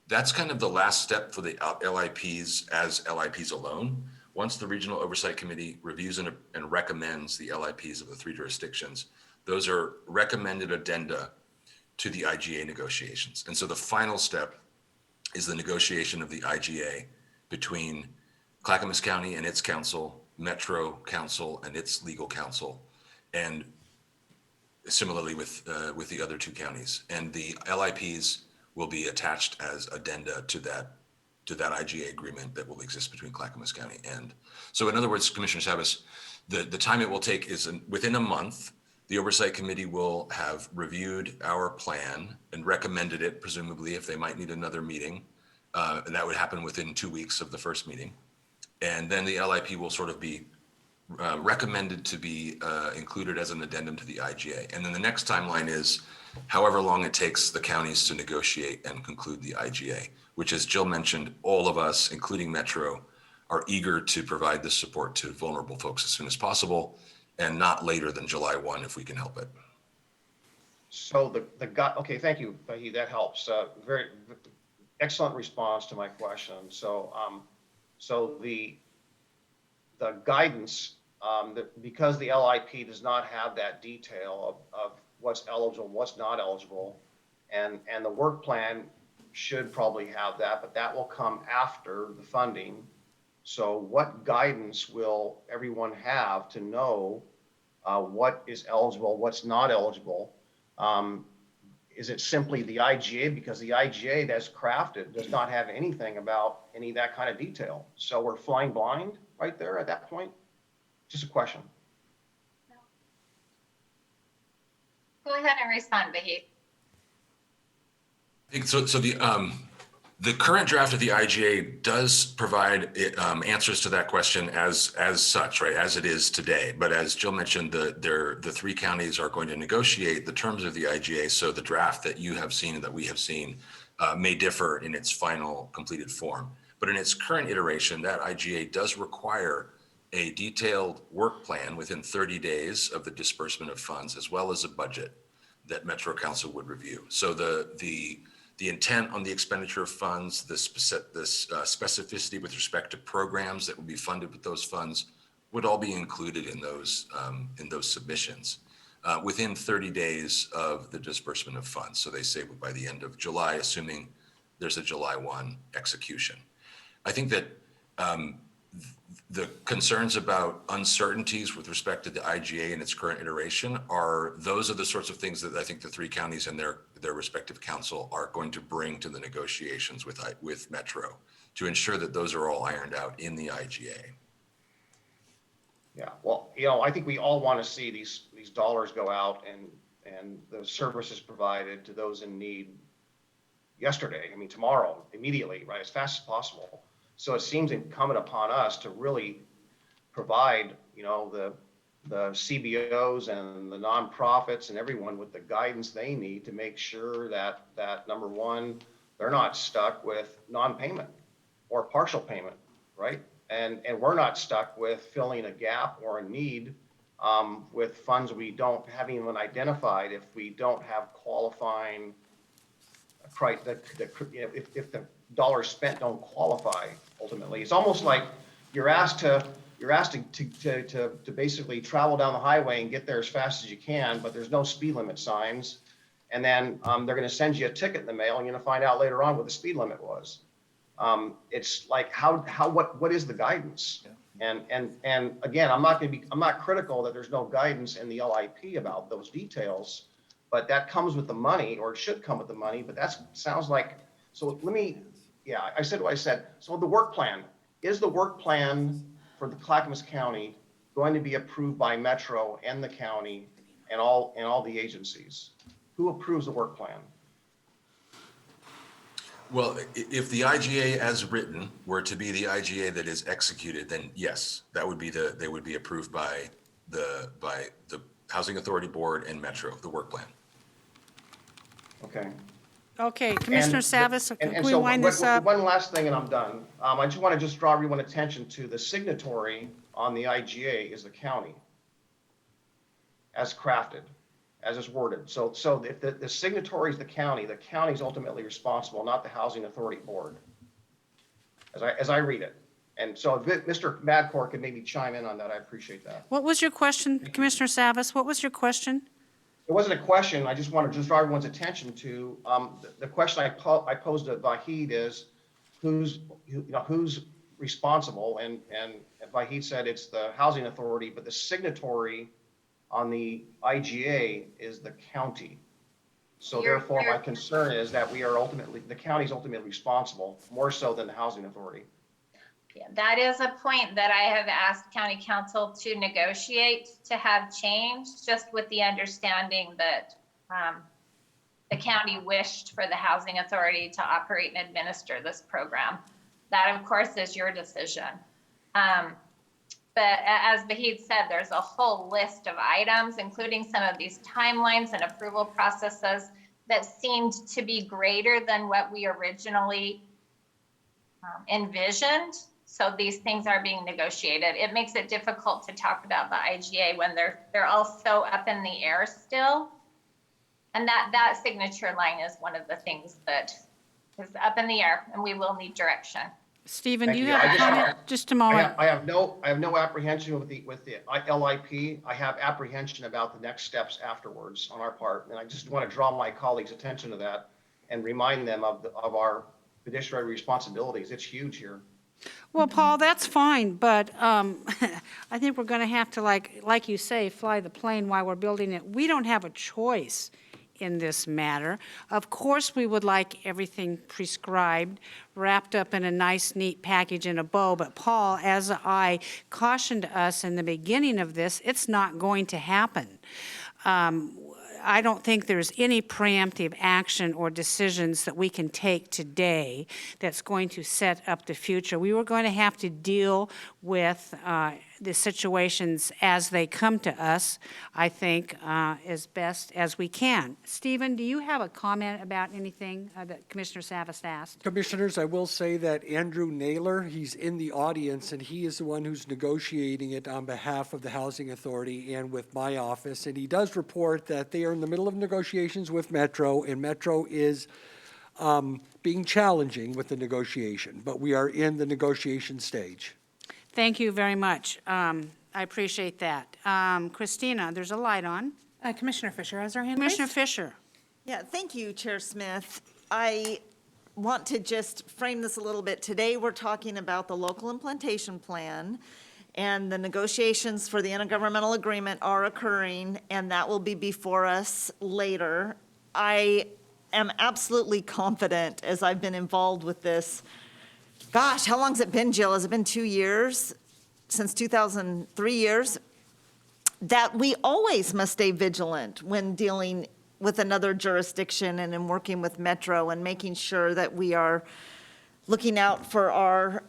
That's kind of the last step for the LIPs as LIPs alone. Once the Regional Oversight Committee reviews and recommends the LIPs of the three jurisdictions, those are recommended addenda to the IGA negotiations. And so the final step is the negotiation of the IGA between Clackamas County and its council, Metro Council and its legal counsel, and similarly with the other two counties. And the LIPs will be attached as addenda to that IGA agreement that will exist between Clackamas County and. So in other words, Commissioner Savas, the time it will take is within a month. The Oversight Committee will have reviewed our plan and recommended it, presumably, if they might need another meeting. And that would happen within 2 weeks of the first meeting. And then the LIP will sort of be recommended to be included as an addendum to the IGA. And then the next timeline is however long it takes the counties to negotiate and conclude the IGA, which, as Jill mentioned, all of us, including Metro, are eager to provide this support to vulnerable folks as soon as possible, and not later than July 1 if we can help it. So okay, thank you, Fahid, that helps. Very excellent response to my question. So the guidance, because the LIP does not have that detail of what's eligible, what's not eligible, and the work plan should probably have that, but that will come after the funding. So what guidance will everyone have to know what is eligible, what's not eligible? Is it simply the IGA? Because the IGA that's crafted does not have anything about any of that kind of detail. So we're flying blind right there at that point? Just a question. Go ahead and respond, Vahid. I think so the current draft of the IGA does provide answers to that question as such, right, as it is today. But as Jill mentioned, the three counties are going to negotiate the terms of the IGA. So the draft that you have seen and that we have seen may differ in its final completed form. But in its current iteration, that IGA does require a detailed work plan within 30 days of the disbursement of funds, as well as a budget that Metro Council would review. So the intent on the expenditure of funds, the specificity with respect to programs that would be funded with those funds would all be included in those submissions within 30 days of the disbursement of funds. So they say by the end of July, assuming there's a July 1 execution. I think that the concerns about uncertainties with respect to the IGA in its current iteration those are the sorts of things that I think the three counties and their respective council are going to bring to the negotiations with Metro to ensure that those are all ironed out in the IGA. Yeah, well, I think we all want to see these dollars go out and the services provided to those in need yesterday. I mean, tomorrow, immediately, right, as fast as possible. So it seems incumbent upon us to really provide, the CBOs and the nonprofits and everyone with the guidance they need to make sure that number one, they're not stuck with non-payment or partial payment, right? And we're not stuck with filling a gap or a need with funds we haven't even identified if we don't have qualifying if the dollars spent don't qualify ultimately. It's almost like you're asked to basically travel down the highway and get there as fast as you can, but there's no speed limit signs. And then they're going to send you a ticket in the mail, and you're going to find out later on what the speed limit was. It's like, what is the guidance? And again, I'm not critical that there's no guidance in the LIP about those details, but that comes with the money, or it should come with the money. But that sounds like, so I said what I said. So the work plan, is the work plan for the Clackamas County going to be approved by Metro and the county and all the agencies? Who approves the work plan? Well, if the IGA as written were to be the IGA that is executed, then yes, they would be approved by the Housing Authority Board and Metro, the work plan. Okay. Okay, Commissioner Savas, And can we so wind this up? One last thing, and I'm done. I just want to draw everyone's attention to the signatory on the IGA is the county, as crafted, as it's worded. So if the signatory is the county is ultimately responsible, not the Housing Authority Board, as I read it. And so if Mr. Madcore could maybe chime in on that, I appreciate that. What was your question, Commissioner Savas? What was your question? It wasn't a question. I just wanted to draw everyone's attention to the question I posed to Vahid is who's responsible, and Vahid said it's the Housing Authority, but the signatory on the IGA is the county. So therefore, my concern is that the county is ultimately responsible, more so than the Housing Authority. Yeah, that is a point that I have asked County Council to negotiate to have changed, just with the understanding that the county wished for the Housing Authority to operate and administer this program. That, of course, is your decision. But as Vahid said, there's a whole list of items, including some of these timelines and approval processes that seemed to be greater than what we originally envisioned. So these things are being negotiated. It makes it difficult to talk about the IGA when they're all so up in the air still. And that signature line is one of the things that is up in the air, and we will need direction. Stephen, Thank do you you. have a comment? Just a moment. I have no apprehension with the LIP. I have apprehension about the next steps afterwards on our part, and I just want to draw my colleagues' attention to that and remind them of our fiduciary responsibilities. It's huge here. Well, Paul, that's fine, but I think we're going to have to, like you say, fly the plane while we're building it. We don't have a choice in this matter. Of course, we would like everything prescribed, wrapped up in a nice, neat package in a bow, but Paul, as I cautioned us in the beginning of this, it's not going to happen. I don't think there's any preemptive action or decisions that we can take today that's going to set up the future. We were going to have to deal with the situations as they come to us, I think, as best as we can. Stephen, do you have a comment about anything that Commissioner Savas asked? Commissioners, I will say that Andrew Naylor, he's in the audience, and he is the one who's negotiating it on behalf of the Housing Authority and with my office. And he does report that they are in the middle of negotiations with Metro, and Metro is being challenging with the negotiation. But we are in the negotiation stage. Thank you very much. I appreciate that. Christina, there's a light on. Commissioner Fisher has her hand Commissioner raised. Fisher. Yeah, thank you, Chair Smith. I want to just frame this a little bit. Today, we're talking about the local implementation plan, and the negotiations for the intergovernmental agreement are occurring, and that will be before us later. I am absolutely confident, as I've been involved with this. Gosh, how long's it been, Jill? Has it been 2 years? Since 2003 years? That we always must stay vigilant when dealing with another jurisdiction and in working with Metro and making sure that we are looking out for our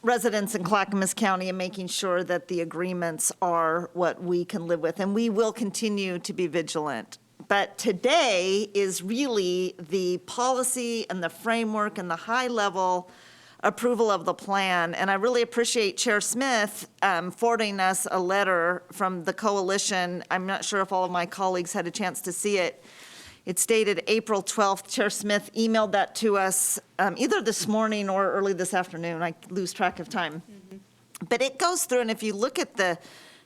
residents in Clackamas County and making sure that the agreements are what we can live with. And we will continue to be vigilant. But today is really the policy and the framework and the high-level approval of the plan. And I really appreciate Chair Smith forwarding us a letter from the coalition. I'm not sure if all of my colleagues had a chance to see it. It's dated April 12th. Chair Smith emailed that to us either this morning or early this afternoon. I lose track of time. But it goes through, and if you look at the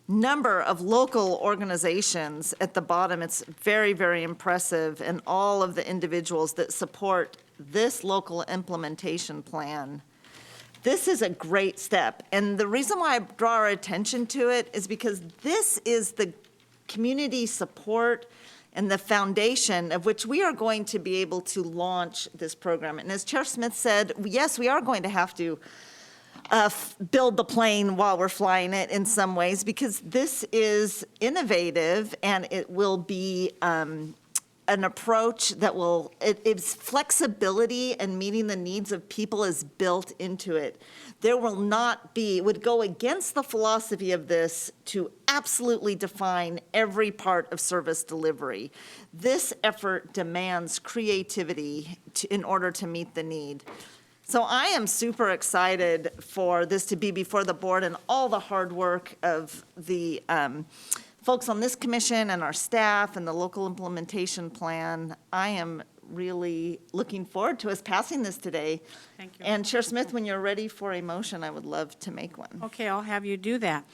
number of local organizations at the bottom. It's very, very impressive, and all of the individuals that support this local implementation plan. This is a great step, and the reason why I draw our attention to it is because this is the community support and the foundation of which we are going to be able to launch this program. And as Chair Smith said, yes, we are going to have to build the plane while we're flying it in some ways, because this is innovative and it will be an approach that will, its flexibility and meeting the needs of people is built into it. There will not be, it would go against the philosophy of this to absolutely define every part of service delivery. This effort demands creativity in order to meet the need. So I am super excited for this to be before the board and all the hard work of the folks on this commission and our staff and the local implementation plan. I am really looking forward to us passing this today. Thank you. And Chair Smith, when you're ready for a motion, I would love to make one. Okay, I'll have you do that.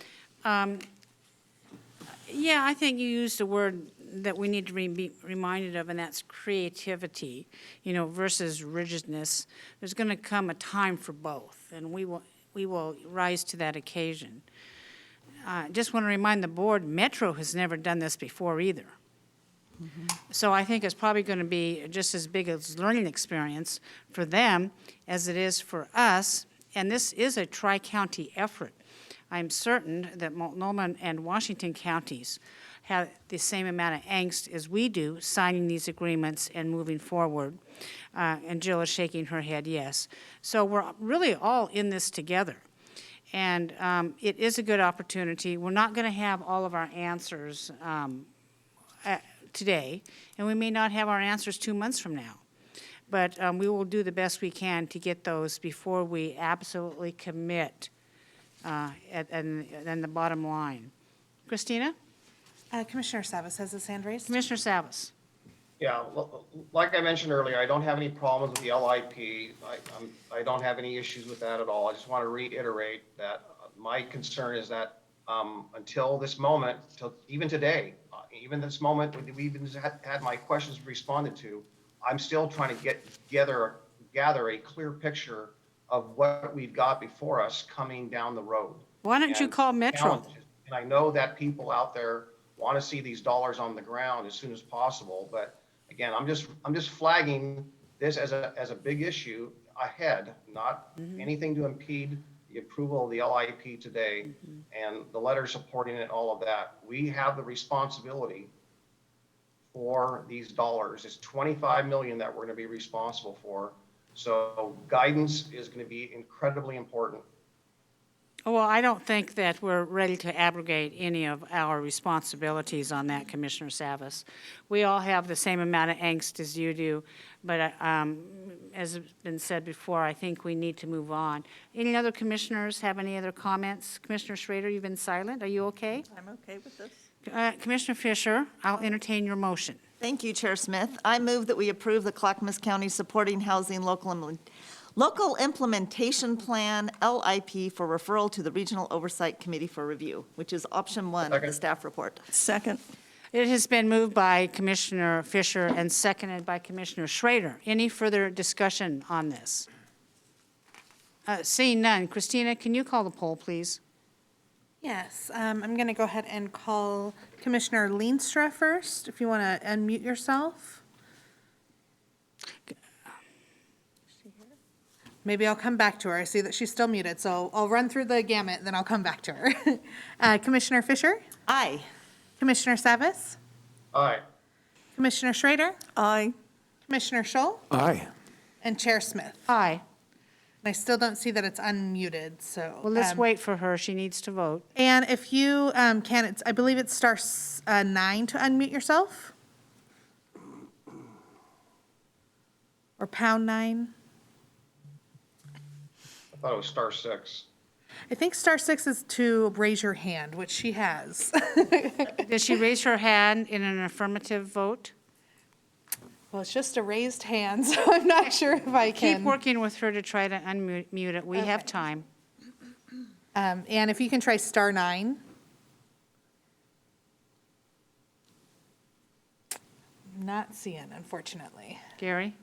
Yeah, I think you used a word that we need to be reminded of, and that's creativity, versus rigidness. There's going to come a time for both, and we will rise to that occasion. Just want to remind the board, Metro has never done this before either. Mm-hmm. So I think it's probably going to be just as big a learning experience for them as it is for us, and this is a tri-county effort. I'm certain that Multnomah and Washington counties have the same amount of angst as we do signing these agreements and moving forward. And Jill is shaking her head yes. So we're really all in this together. And it is a good opportunity. We're not going to have all of our answers today, and we may not have our answers 2 months from now. But we will do the best we can to get those before we absolutely commit and the bottom line. Christina? Commissioner Savas has his hand raised. Commissioner Savas. Yeah, like I mentioned earlier, I don't have any problems with the LIP. I don't have any issues with that at all. I just want to reiterate that my concern is that until this moment, till even today, even this moment, we even had my questions responded to, I'm still trying to gather a clear picture of what we've got before us coming down the road. Why don't you call Metro? And I know that people out there want to see these dollars on the ground as soon as possible, but again, I'm just flagging this as a big issue ahead, not anything to impede the approval of the LIP today and the letter supporting it, all of that. We have the responsibility for these dollars. It's 25 million that we're going to be responsible for. So guidance is going to be incredibly important. Well, I don't think that we're ready to abrogate any of our responsibilities on that, Commissioner Savas. We all have the same amount of angst as you do, but as has been said before, I think we need to move on. Any other commissioners have any other comments? Commissioner Schrader, you've been silent. Are you okay? I'm okay with this. Commissioner Fisher, I'll entertain your motion. Thank you, Chair Smith. I move that we approve the Clackamas County Supporting Housing Local Implementation Plan, LIP, for referral to the Regional Oversight Committee for review, which is option 1 of the staff report. Second. It has been moved by Commissioner Fisher and seconded by Commissioner Schrader. Any further discussion on this? Seeing none, Christina, can you call the poll, please? Yes, I'm going to go ahead and call Commissioner Leenstra first, if you want to unmute yourself. Maybe I'll come back to her. I see that she's still muted, so I'll run through the gamut, then I'll come back to her. Commissioner Fisher? Aye. Commissioner Savas? Aye. Commissioner Schrader? Aye. Commissioner Scholl? Aye. And Chair Smith? Aye. And I still don't see that it's unmuted, so. Well, let's wait for her. She needs to vote. And if you can, I believe it's star 9 to unmute yourself? Or pound 9? I thought it was star 6. I think star 6 is to raise your hand, which she has. Did she raise her hand in an affirmative vote? Well, it's just a raised hand, so I'm not sure if I can. Keep working with her to try to unmute it. We have time. And if you can try star 9. not seeing, unfortunately. Gary?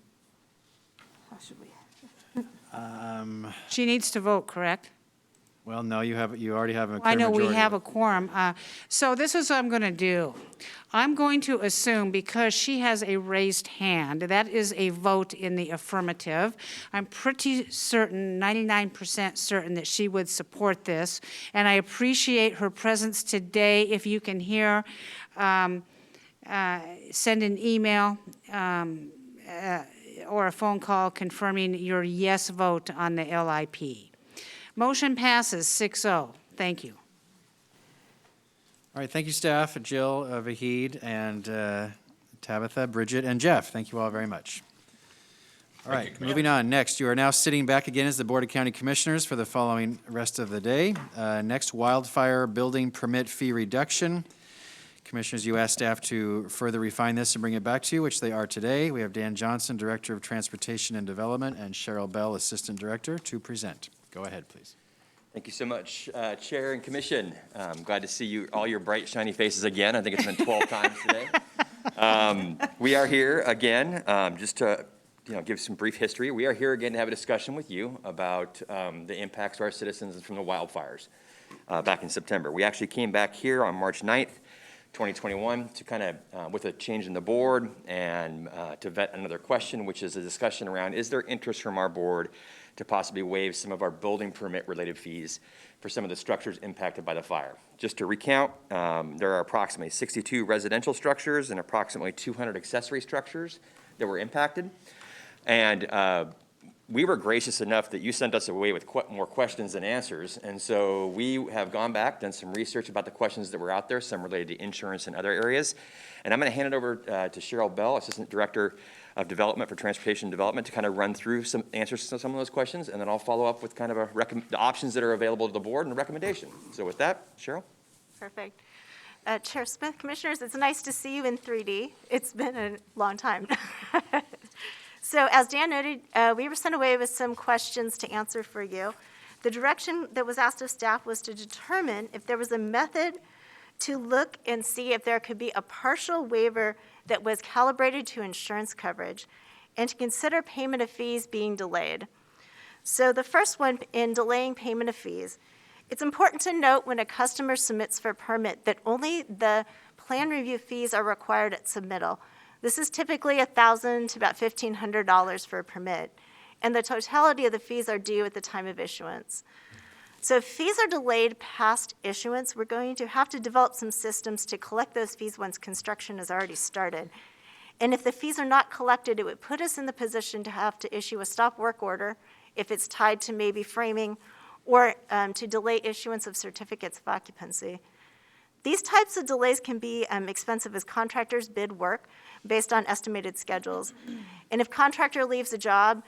How should we? She needs to vote, correct? Well, no, you already have a I clear know we majority. have a quorum. So this is what I'm going to do. I'm going to assume, because she has a raised hand, that is a vote in the affirmative. I'm pretty certain, 99% certain, that she would support this. And I appreciate her presence today. If you can hear, send an email or a phone call confirming your yes vote on the LIP. Motion passes 6-0. Thank you. All right, thank you, staff, Jill, Vahid, and Tabitha, Bridget, and Jeff. Thank you all very much. All right, moving on. Next, you are now sitting back again as the Board of County Commissioners for the following rest of the day. Next, wildfire building permit fee reduction. Commissioners, you asked staff to further refine this and bring it back to you, which they are today. We have Dan Johnson, Director of Transportation and Development, and Cheryl Bell, Assistant Director, to present. Go ahead, please. Thank you so much, Chair and Commission. I'm glad to see you, all your bright, shiny faces again. I think it's been 12 times today. We are here again, just to give some brief history. We are here again to have a discussion with you about the impacts to our citizens from the wildfires back in September. We actually came back here on March 9th, 2021 to kind of, with a change in the board and to vet another question, which is a discussion around, is there interest from our board to possibly waive some of our building permit related fees for some of the structures impacted by the fire. Just to recount, there are approximately 62 residential structures and approximately 200 accessory structures that were impacted. And we were gracious enough that you sent us away with more questions than answers. And so we have gone back, done some research about the questions that were out there, some related to insurance and other areas. And I'm going to hand it over to Cheryl Bell, Assistant Director of Development for Transportation Development, to kind of run through some answers to some of those questions, and then I'll follow up with kind of the options that are available to the board and a recommendation. So with that, Cheryl. Perfect. Chair Smith, Commissioners, it's nice to see you in 3D. It's been a long time. So as Dan noted, we were sent away with some questions to answer for you. The direction that was asked of staff was to determine if there was a method to look and see if there could be a partial waiver that was calibrated to insurance coverage, and to consider payment of fees being delayed. So the first one, in delaying payment of fees, it's important to note when a customer submits for a permit that only the plan review fees are required at submittal. This is typically $1,000 to about $1,500 for a permit, and the totality of the fees are due at the time of issuance. So if fees are delayed past issuance, we're going to have to develop some systems to collect those fees once construction has already started. And if the fees are not collected, it would put us in the position to have to issue a stop work order if it's tied to maybe framing, or to delay issuance of certificates of occupancy. These types of delays can be expensive as contractors bid work based on estimated schedules. And if contractor leaves the job,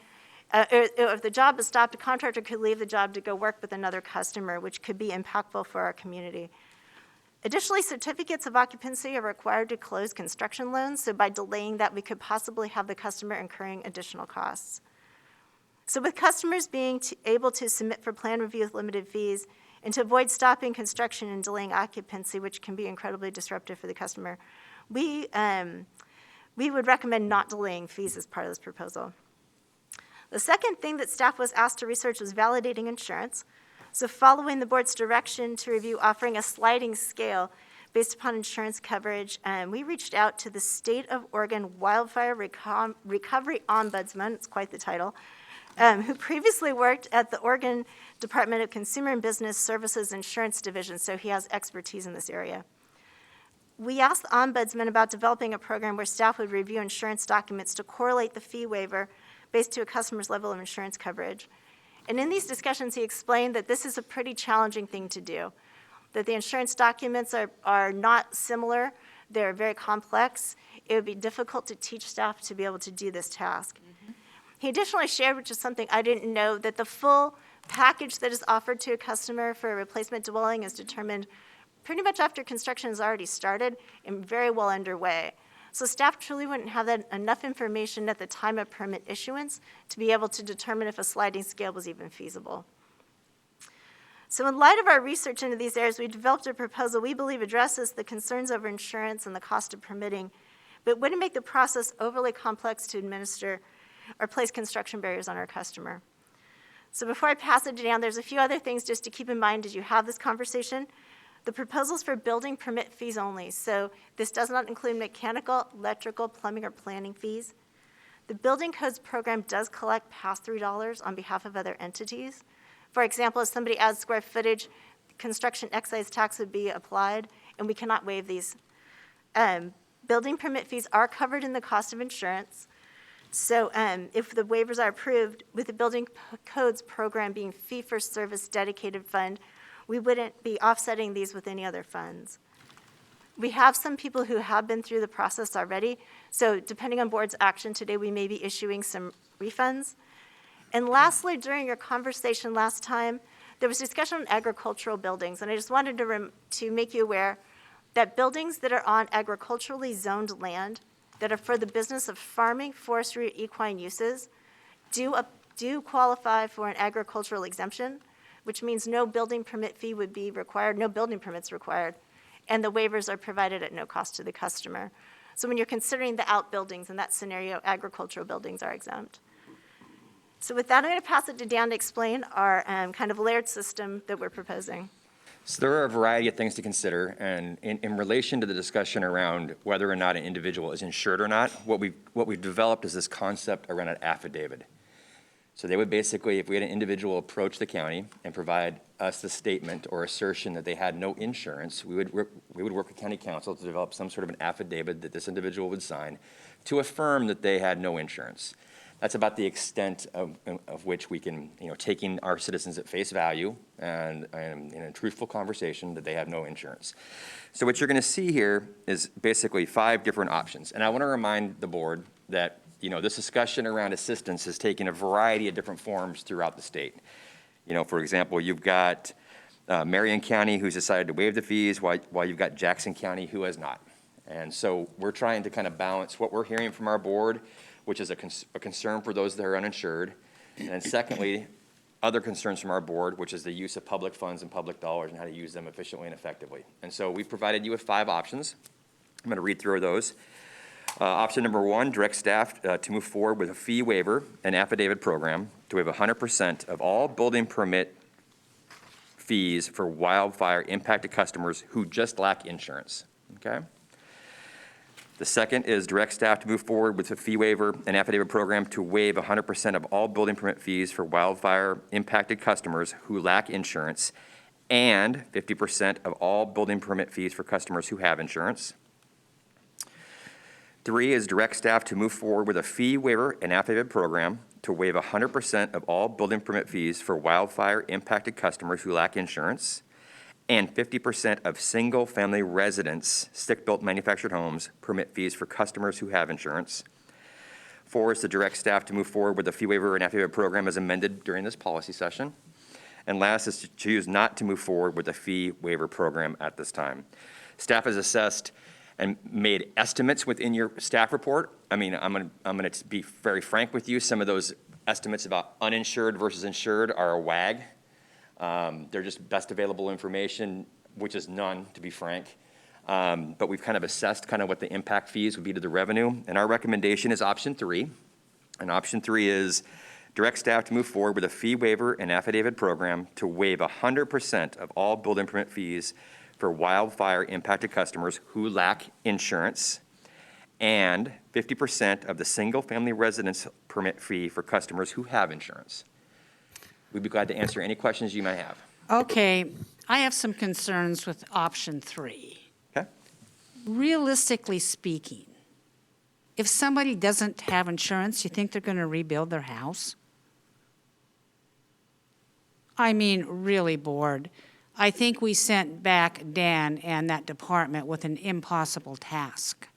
if the job is stopped, a contractor could leave the job to go work with another customer, which could be impactful for our community. Additionally, certificates of occupancy are required to close construction loans, so by delaying that, we could possibly have the customer incurring additional costs. So with customers being able to submit for plan review with limited fees, and to avoid stopping construction and delaying occupancy, which can be incredibly disruptive for the customer, we would recommend not delaying fees as part of this proposal. The second thing that staff was asked to research was validating insurance. So following the board's direction to review offering a sliding scale based upon insurance coverage, we reached out to the State of Oregon Wildfire Recovery Ombudsman, it's quite the title, who previously worked at the Oregon Department of Consumer and Business Services Insurance Division, so he has expertise in this area. We asked the Ombudsman about developing a program where staff would review insurance documents to correlate the fee waiver based to a customer's level of insurance coverage. And in these discussions, he explained that this is a pretty challenging thing to do, that the insurance documents are not similar, they're very complex. It would be difficult to teach staff to be able to do this task. Mm-hmm. He additionally shared, which is something I didn't know, that the full package that is offered to a customer for a replacement dwelling is determined pretty much after construction has already started and very well underway. So staff truly wouldn't have enough information at the time of permit issuance to be able to determine if a sliding scale was even feasible. So in light of our research into these areas, we developed a proposal we believe addresses the concerns over insurance and the cost of permitting, but wouldn't make the process overly complex to administer or place construction barriers on our customer. So before I pass it down, there's a few other things just to keep in mind as you have this conversation. The proposals for building permit fees only. So this does not include mechanical, electrical, plumbing, or planning fees. The building codes program does collect pass-through dollars on behalf of other entities. For example, if somebody adds square footage, construction excise tax would be applied, and we cannot waive these. Building permit fees are covered in the cost of insurance. So if the waivers are approved, with the building codes program being fee-for-service dedicated fund, we wouldn't be offsetting these with any other funds. We have some people who have been through the process already, so depending on board's action today, we may be issuing some refunds. And lastly, during your conversation last time, there was discussion on agricultural buildings, and I just wanted to make you aware that buildings that are on agriculturally zoned land that are for the business of farming, forestry, or equine uses do qualify for an agricultural exemption, which means no building permit fee would be required, no building permits required, and the waivers are provided at no cost to the customer. So when you're considering the outbuildings in that scenario, agricultural buildings are exempt. So with that, I'm going to pass it to Dan to explain our kind of layered system that we're proposing. So there are a variety of things to consider, and in relation to the discussion around whether or not an individual is insured or not, what we've developed is this concept around an affidavit. So they would basically, if we had an individual approach the county and provide us the statement or assertion that they had no insurance, we would work with county council to develop some sort of an affidavit that this individual would sign to affirm that they had no insurance. That's about the extent of which we can, taking our citizens at face value and in a truthful conversation that they have no insurance. So what you're going to see here is basically 5 different options. And I want to remind the board that this discussion around assistance has taken a variety of different forms throughout the state. For example, you've got Marion County who's decided to waive the fees while you've got Jackson County who has not. And so we're trying to kind of balance what we're hearing from our board, which is a concern for those that are uninsured. And then secondly, other concerns from our board, which is the use of public funds and public dollars and how to use them efficiently and effectively. And so we provided you with 5 options. I'm going to read through those. Option number 1, direct staff to move forward with a fee waiver and affidavit program to waive 100% of all building permit fees for wildfire impacted customers who just lack insurance. Okay? The second is direct staff to move forward with a fee waiver and affidavit program to waive 100% of all building permit fees for wildfire impacted customers who lack insurance and 50% of all building permit fees for customers who have insurance. 3 is direct staff to move forward with a fee waiver and affidavit program to waive 100% of all building permit fees for wildfire impacted customers who lack insurance and 50% of single-family residents, stick-built manufactured homes, permit fees for customers who have insurance. 4 is the direct staff to move forward with a fee waiver and affidavit program as amended during this policy session. And last is to choose not to move forward with a fee waiver program at this time. Staff has assessed and made estimates within your staff report. I mean, I'm gonna be very frank with you. Some of those estimates about uninsured versus insured are a wag. They're just best available information, which is none, to be frank. But we've kind of assessed kind of what the impact fees would be to the revenue. And our recommendation is option 3. And option 3 is direct staff to move forward with a fee waiver and affidavit program to waive 100% of all building permit fees for wildfire impacted customers who lack insurance and 50% of the single family residence permit fee for customers who have insurance. We'd be glad to answer any questions you might have. Okay, I have some concerns with option 3. Okay. Realistically speaking, if somebody doesn't have insurance, you think they're going to rebuild their house? I mean, really bored. I think we sent back Dan and that department with an impossible task.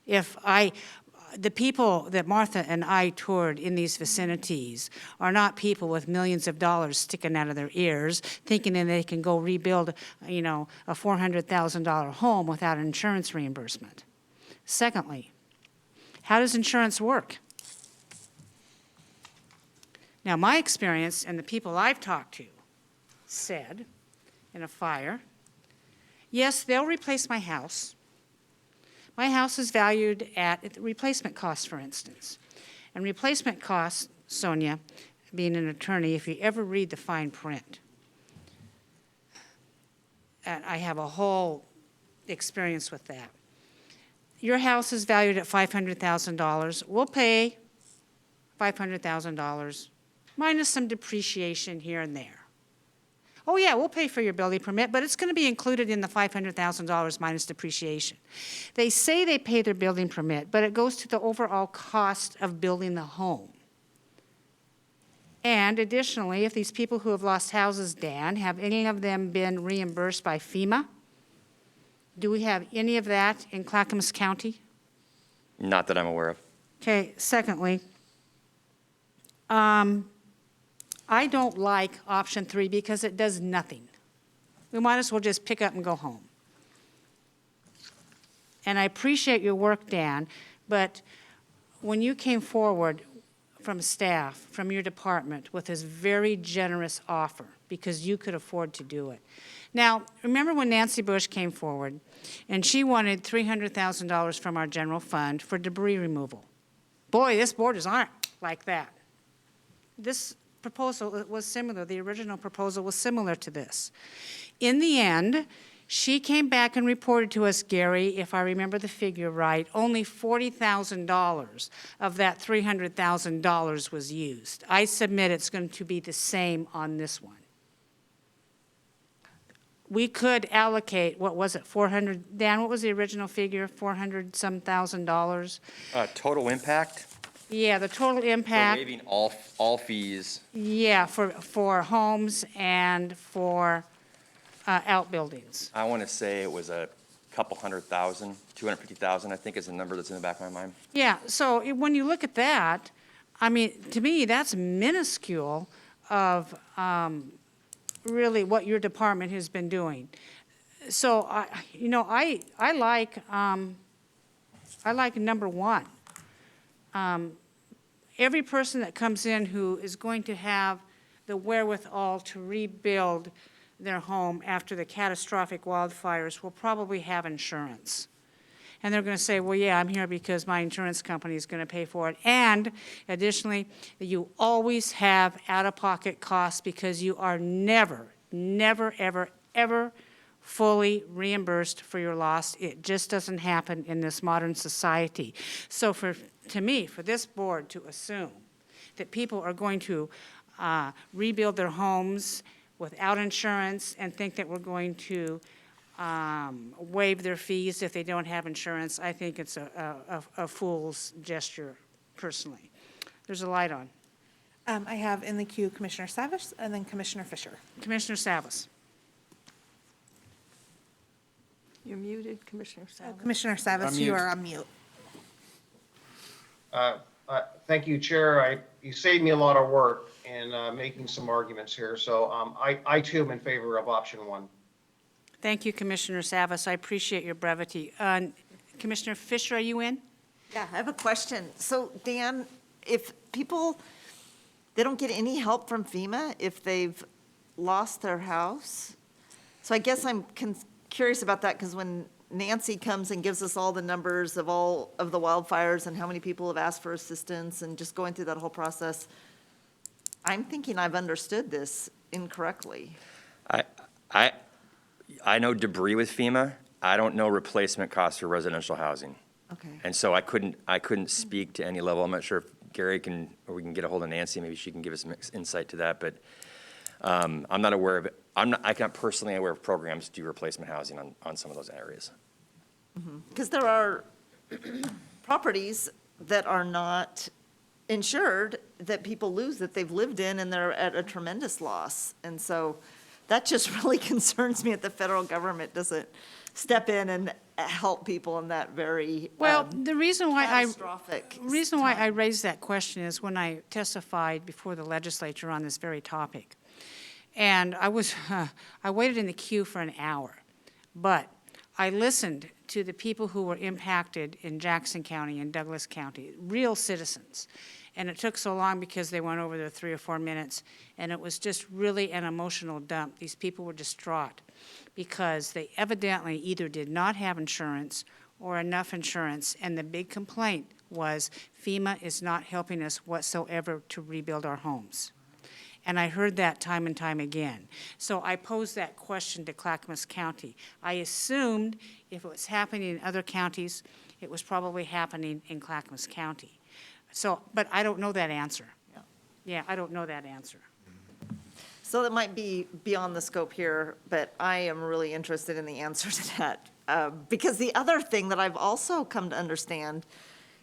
The people that Martha and I toured in these vicinities are not people with millions of dollars sticking out of their ears, thinking that they can go rebuild, a $400,000 home without insurance reimbursement. Secondly, how does insurance work? Now, my experience and the people I've talked to said, in a fire, yes, they'll replace my house, My house is valued at replacement costs, for instance. And replacement costs, Sonia, being an attorney, if you ever read the fine print, and I have a whole experience with that. Your house is valued at $500,000. We'll pay $500,000 minus some depreciation here and there. Oh yeah, we'll pay for your building permit, but it's going to be included in the $500,000 minus depreciation. They say they pay their building permit, but it goes to the overall cost of building the home. And additionally, if these people who have lost houses, Dan, have any of them been reimbursed by FEMA? Do we have any of that in Clackamas County? Not that I'm aware of. Okay, secondly, I don't like option 3 because it does nothing. We might as well just pick up and go home. And I appreciate your work, Dan, but when you came forward from staff, from your department, with this very generous offer, because you could afford to do it. Now, remember when Nancy Bush came forward, and she wanted $300,000 from our general fund for debris removal. Boy, this board is aren't like that. This proposal was similar. The original proposal was similar to this. In the end, she came back and reported to us, Gary, if I remember the figure right, only $40,000 of that $300,000 was used. I submit it's going to be the same on this one. We could allocate, what was it, 400, Dan, what was the original figure, 400-some thousand dollars? Total impact? Yeah, the total So impact. waiving all fees. Yeah, for homes and for outbuildings. I want to say it was a couple 100,000, 250,000, I think is the number that's in the back of my mind. Yeah, so when you look at that, I mean, to me, that's minuscule of really what your department has been doing. So, I like number 1. Every person that comes in who is going to have the wherewithal to rebuild their home after the catastrophic wildfires will probably have insurance. And they're going to say, well, yeah, I'm here because my insurance company is going to pay for it. And additionally, you always have out-of-pocket costs because you are never, ever, ever fully reimbursed for your loss. It just doesn't happen in this modern society. So to me, for this board to assume that people are going to rebuild their homes without insurance and think that we're going to waive their fees if they don't have insurance, I think it's a fool's gesture, personally. There's a light on. I have in the queue Commissioner Savas and then Commissioner Fisher. Commissioner Savas. You're muted, Commissioner Savas. Commissioner Savas, you are on mute. Thank you, Chair. You saved me a lot of work in making some arguments here. So I too am in favor of option 1. Thank you, Commissioner Savas. I appreciate your brevity. Commissioner Fisher, are you in? Yeah, I have a question. So Dan, if people, they don't get any help from FEMA if they've lost their house? So I guess I'm curious about that because when Nancy comes and gives us all the numbers of all of the wildfires and how many people have asked for assistance and just going through that whole process, I'm thinking I've understood this incorrectly. I know debris with FEMA. I don't know replacement costs for residential housing. Okay. And so I couldn't speak to any level. I'm not sure if Gary can, or we can get a hold of Nancy. Maybe she can give us some insight to that. But I'm not aware of it. I'm not personally aware of programs to do replacement housing on some of those areas. Because there are properties that are not insured that people lose that they've lived in and they're at a tremendous loss. And so that just really concerns me that the federal government doesn't step in and help people in that very Well, the reason why catastrophic I raised that question is when I testified before the legislature on this very topic. And I waited in the queue for an hour, but I listened to the people who were impacted in Jackson County and Douglas County, real citizens. And it took so long because they went over their 3 or 4 minutes, and it was just really an emotional dump. These people were distraught because they evidently either did not have insurance or enough insurance. And the big complaint was FEMA is not helping us whatsoever to rebuild our homes. And I heard that time and time again. So I posed that question to Clackamas County. I assumed if it was happening in other counties, it was probably happening in Clackamas County. So, but I don't know that answer. Yeah, I don't know that answer. So that might be beyond the scope here, but I am really interested in the answer to that. Because the other thing that I've also come to understand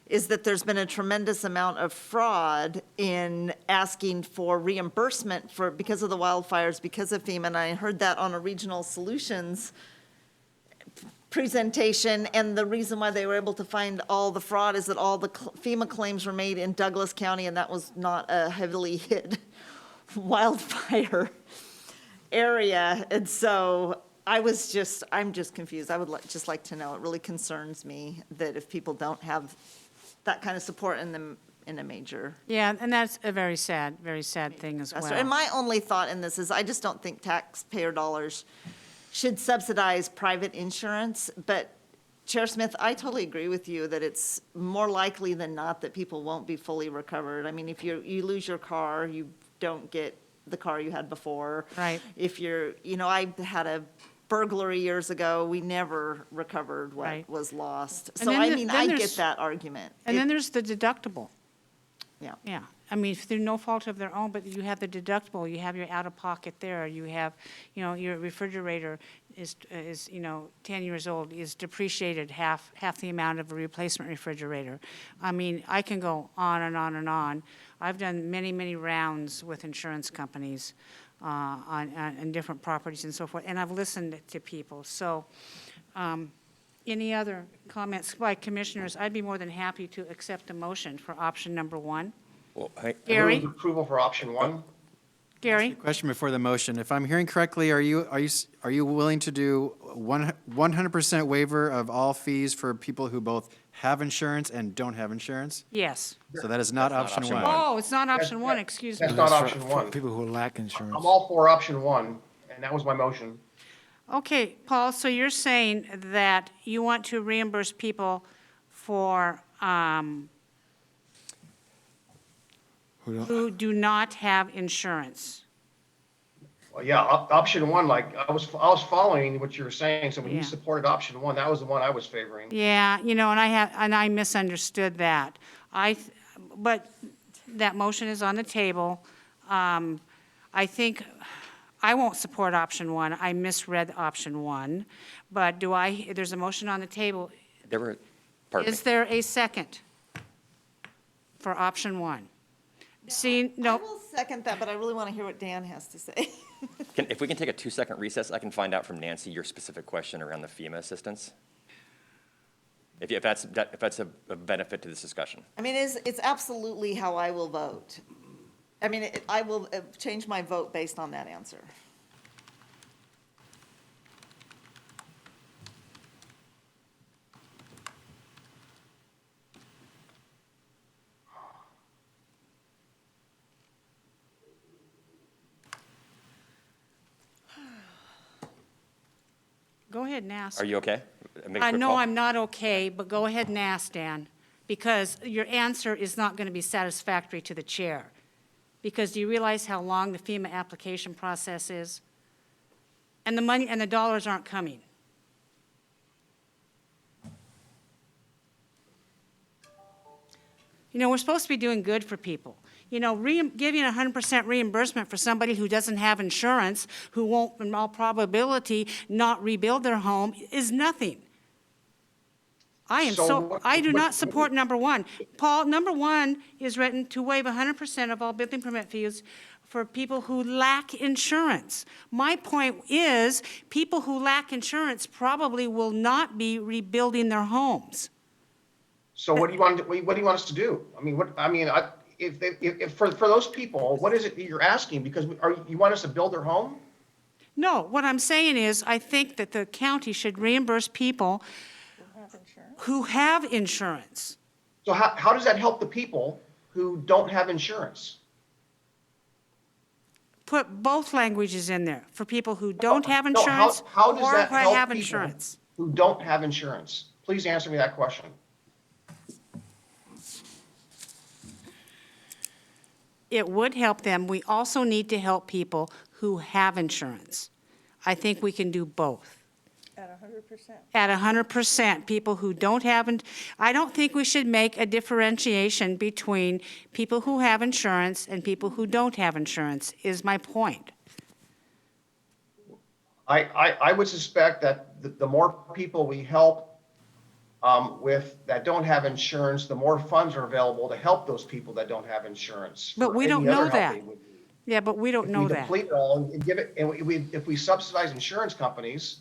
is that there's been a tremendous amount of fraud in asking for reimbursement because of the wildfires, because of FEMA. And I heard that on a regional solutions presentation, and the reason why they were able to find all the fraud is that all the FEMA claims were made in Douglas County, and that was not a heavily hit wildfire area. And so I'm just confused. I would just like to know. It really concerns me that if people don't have that kind of support in a major. Yeah, and that's a very sad thing as well. And my only thought in this is I just don't think taxpayer dollars should subsidize private insurance. But Chair Smith, I totally agree with you that it's more likely than not that people won't be fully recovered. I mean, if you lose your car, you don't get the car you had before. Right. If I had a burglary years ago, we never recovered what Right. was lost. And So then I the- mean, then I there's- get that argument. And then there's the deductible. Yeah. Yeah, I mean, through no fault of their own, but you have the deductible, you have your out-of-pocket there, you have, your refrigerator is 10 years old, is depreciated half the amount of a replacement refrigerator. I mean, I can go on and on and on. I've done many, many rounds with insurance companies on different properties and so forth, and I've listened to people. So, any other comments by commissioners? I'd be more than happy to accept a motion for option number one. Well, Gary? Move approval for option one. Gary? Question before the motion. If I'm hearing correctly, are you willing to do 100% waiver of all fees for people who both have insurance and don't have insurance? Yes. So that is not option option one. one. Oh, it's not option one, excuse me. That's not For- option for one. People who lack insurance. I'm all for option one, and that was my motion. Okay, Paul, so you're saying that you want to reimburse people for, who do not have insurance? Well, yeah, option one, like, I was following what you were saying, so when Yeah. you supported option one, that was the one I was favoring. Yeah, and I misunderstood that. But that motion is on the table. I think, I won't support option one. I misread option one. But there's a motion on the table. Is there a second for option one? See, I no, will second that, but I really want to hear what Dan has to say. If we can take a 2-second recess, I can find out from Nancy your specific question around the FEMA assistance. If that's a benefit to this discussion. I mean, it's absolutely how I will vote. I mean, I will change my vote based on that answer. go ahead and ask. Are you okay? No, I'm not okay, but go ahead and ask, Dan, because your answer is not going to be satisfactory to the chair. Because do you realize how long the FEMA application process is? And the money and the dollars aren't coming. We're supposed to be doing good for people. Giving 100% reimbursement for somebody who doesn't have insurance, who won't, in all probability, not rebuild their home, is nothing. I do not support number one. Paul, number one is written to waive 100% of all building permit fees for people who lack insurance. My point is, people who lack insurance probably will not be rebuilding their homes. So what do you want us to do? If for those people, what is it that you're asking? Because you want us to build their home? No, what I'm saying is, I think that the county should reimburse people who have insurance. So how does that help the people who don't have insurance? Put both languages in there, for people who don't have No, insurance how does or that who help have people insurance. who don't have insurance? Please answer me that question. It would help them. We also need to help people who have insurance. I think we can do both. At 100%. At 100%, people who don't have, I don't think we should make a differentiation between people who have insurance and people who don't have insurance, is my point. I would suspect that the more people we help that don't have insurance, the more funds are available to help those people that don't have insurance. But for we any don't other know help that. they would need. Yeah, but we don't know If we that. deplete it all and give it, and if we subsidize insurance companies,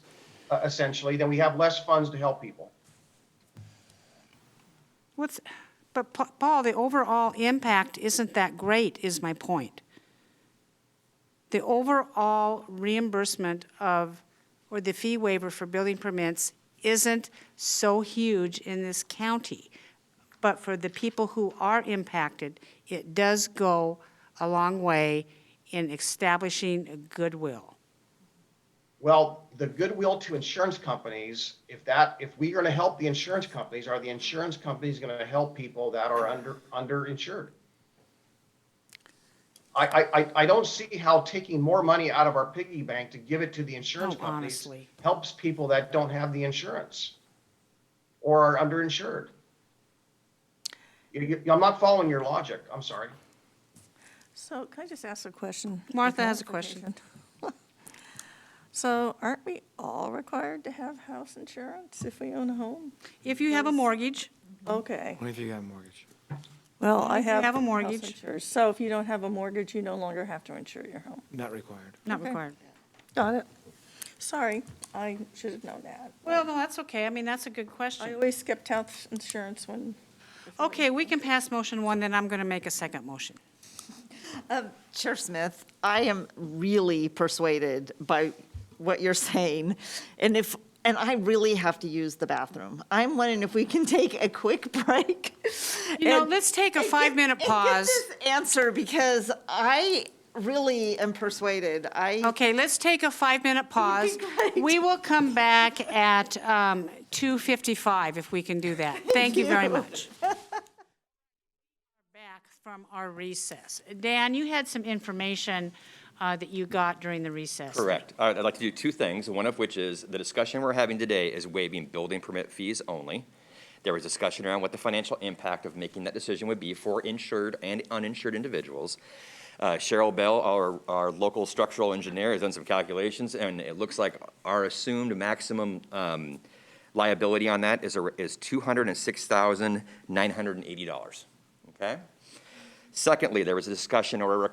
essentially, then we have less funds to help people. But Paul, the overall impact isn't that great, is my point. The overall reimbursement or the fee waiver for building permits isn't so huge in this county. But for the people who are impacted, it does go a long way in establishing goodwill. Well, the goodwill to insurance companies, if we're going to help the insurance companies, are the insurance companies going to help people that are underinsured? I don't see how taking more money out of our piggy bank to give it to the insurance companies honestly. helps people that don't have the insurance or are underinsured. I'm not following your logic. I'm sorry. So can I just ask a question? Martha has a question. So aren't we all required to have house insurance if we own a home? If you have a mortgage, Okay. Only if you got a mortgage. Well, I if you have. have a house mortgage. insurance. So if you don't have a mortgage, you no longer have to insure your home. Not required. not Okay. required. Got it. Sorry, I should have known that. Well, no, that's okay. I mean, that's a good I question. always skipped house insurance when. Okay, we can pass motion 1, then I'm going to make a second motion. Chair Smith, I am really persuaded by what you're saying. And I really have to use the bathroom. I'm wondering if we can take a quick break. Let's take a 5-minute pause. And get this answer, because I really am persuaded. Okay, let's take a 5-minute pause. great. We will come back at 2:55 if we can do that. Thank you very much. Back from our recess. Dan, you had some information that you got during the recess. Correct. I'd like to do two things, one of which is the discussion we're having today is waiving building permit fees only. There was discussion around what the financial impact of making that decision would be for insured and uninsured individuals. Cheryl Bell, our local structural engineer, has done some calculations, and it looks like our assumed maximum liability on that is $206,980. Okay? Secondly, there was a discussion or a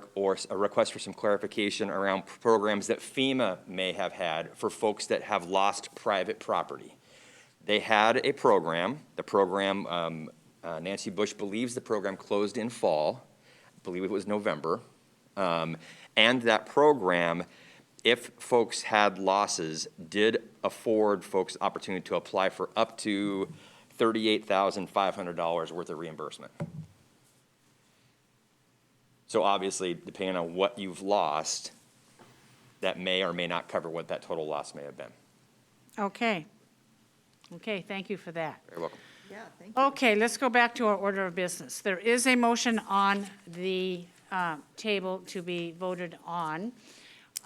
request for some clarification around programs that FEMA may have had for folks that have lost private property. They had a program. The program, Nancy Bush believes the program closed in fall. I believe it was November. And that program, if folks had losses, did afford folks the opportunity to apply for up to $38,500 worth of reimbursement. So obviously, depending on what you've lost, that may or may not cover what that total loss may have been. Okay. Okay, thank you for that. Very welcome. Yeah, thank you. Okay, let's go back to our order of business. There is a motion on the table to be voted on,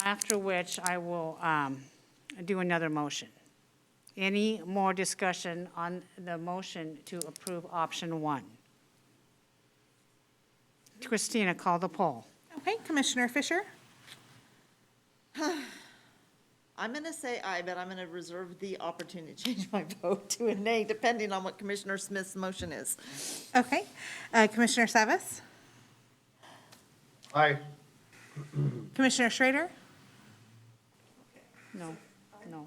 after which I will do another motion. Any more discussion on the motion to approve option 1? Christina, call the poll. Okay, Commissioner Fisher? I'm going to say aye, but I'm going to reserve the opportunity to change my vote to a nay, depending on what Commissioner Smith's motion is. Okay. Commissioner Savas? Aye. Commissioner Schrader? No, no.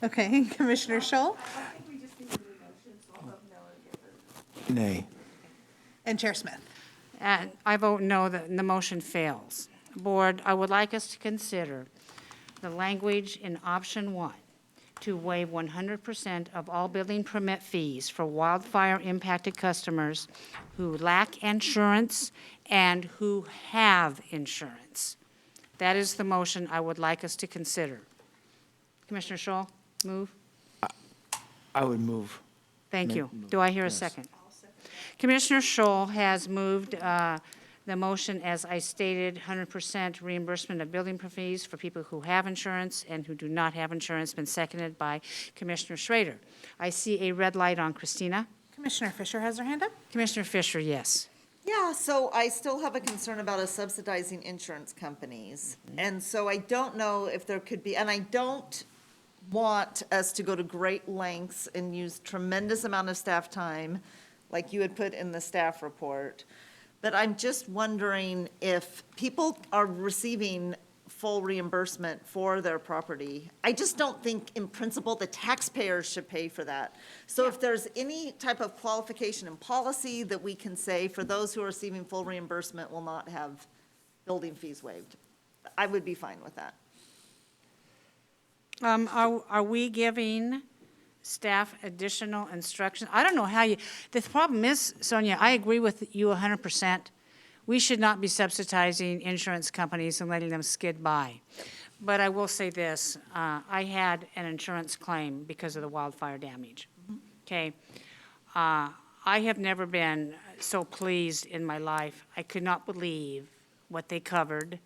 Okay, Commissioner Scholl? Nay. And Chair Smith? And I vote no, the motion fails. Board, I would like us to consider the language in option 1 to waive 100% of all building permit fees for wildfire impacted customers who lack insurance and who have insurance. That is the motion I would like us to consider. Commissioner Scholl, move. I would move. Thank you. Do I hear a second? Commissioner Scholl has moved the motion, as I stated, 100% reimbursement of building fees for people who have insurance and who do not have insurance, been seconded by Commissioner Schrader. I see a red light on Christina. Commissioner Fisher has her hand up. Commissioner Fisher, yes. Yeah, so I still have a concern about us subsidizing insurance companies. And so I don't know if there could be, and I don't want us to go to great lengths and use tremendous amount of staff time, like you had put in the staff report. But I'm just wondering if people are receiving full reimbursement for their property. I just don't think, in principle, the taxpayers should pay for that. So if there's any type of qualification in policy that we can say for those who are receiving full reimbursement will not have building fees waived, I would be fine with that. Are we giving staff additional instruction? I don't know how you, the problem is, Sonia, I agree with you 100%. We should not be subsidizing insurance companies and letting them skid by. But I will say this, I had an insurance claim because of the wildfire damage, okay? I have never been so pleased in my life. I could not believe what they covered.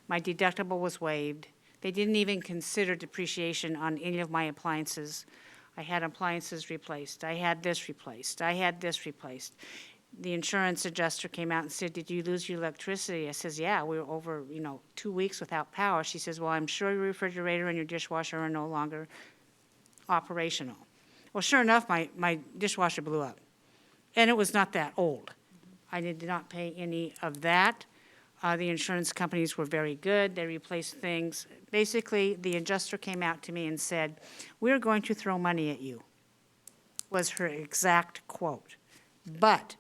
My deductible was waived. They didn't even consider depreciation on any of my appliances. I had appliances replaced. I had this replaced. I had this replaced. The insurance adjuster came out and said, "Did you lose your electricity?" I says, "Yeah, we were over, 2 weeks without power." She says, "Well, I'm sure your refrigerator and your dishwasher are no longer operational." Well, sure enough, my dishwasher blew up. And it was not that old. I did not pay any of that. The insurance companies were very good. They replaced things. Basically, the adjuster came out to me and said, "We're going to throw money at you," was her exact quote. But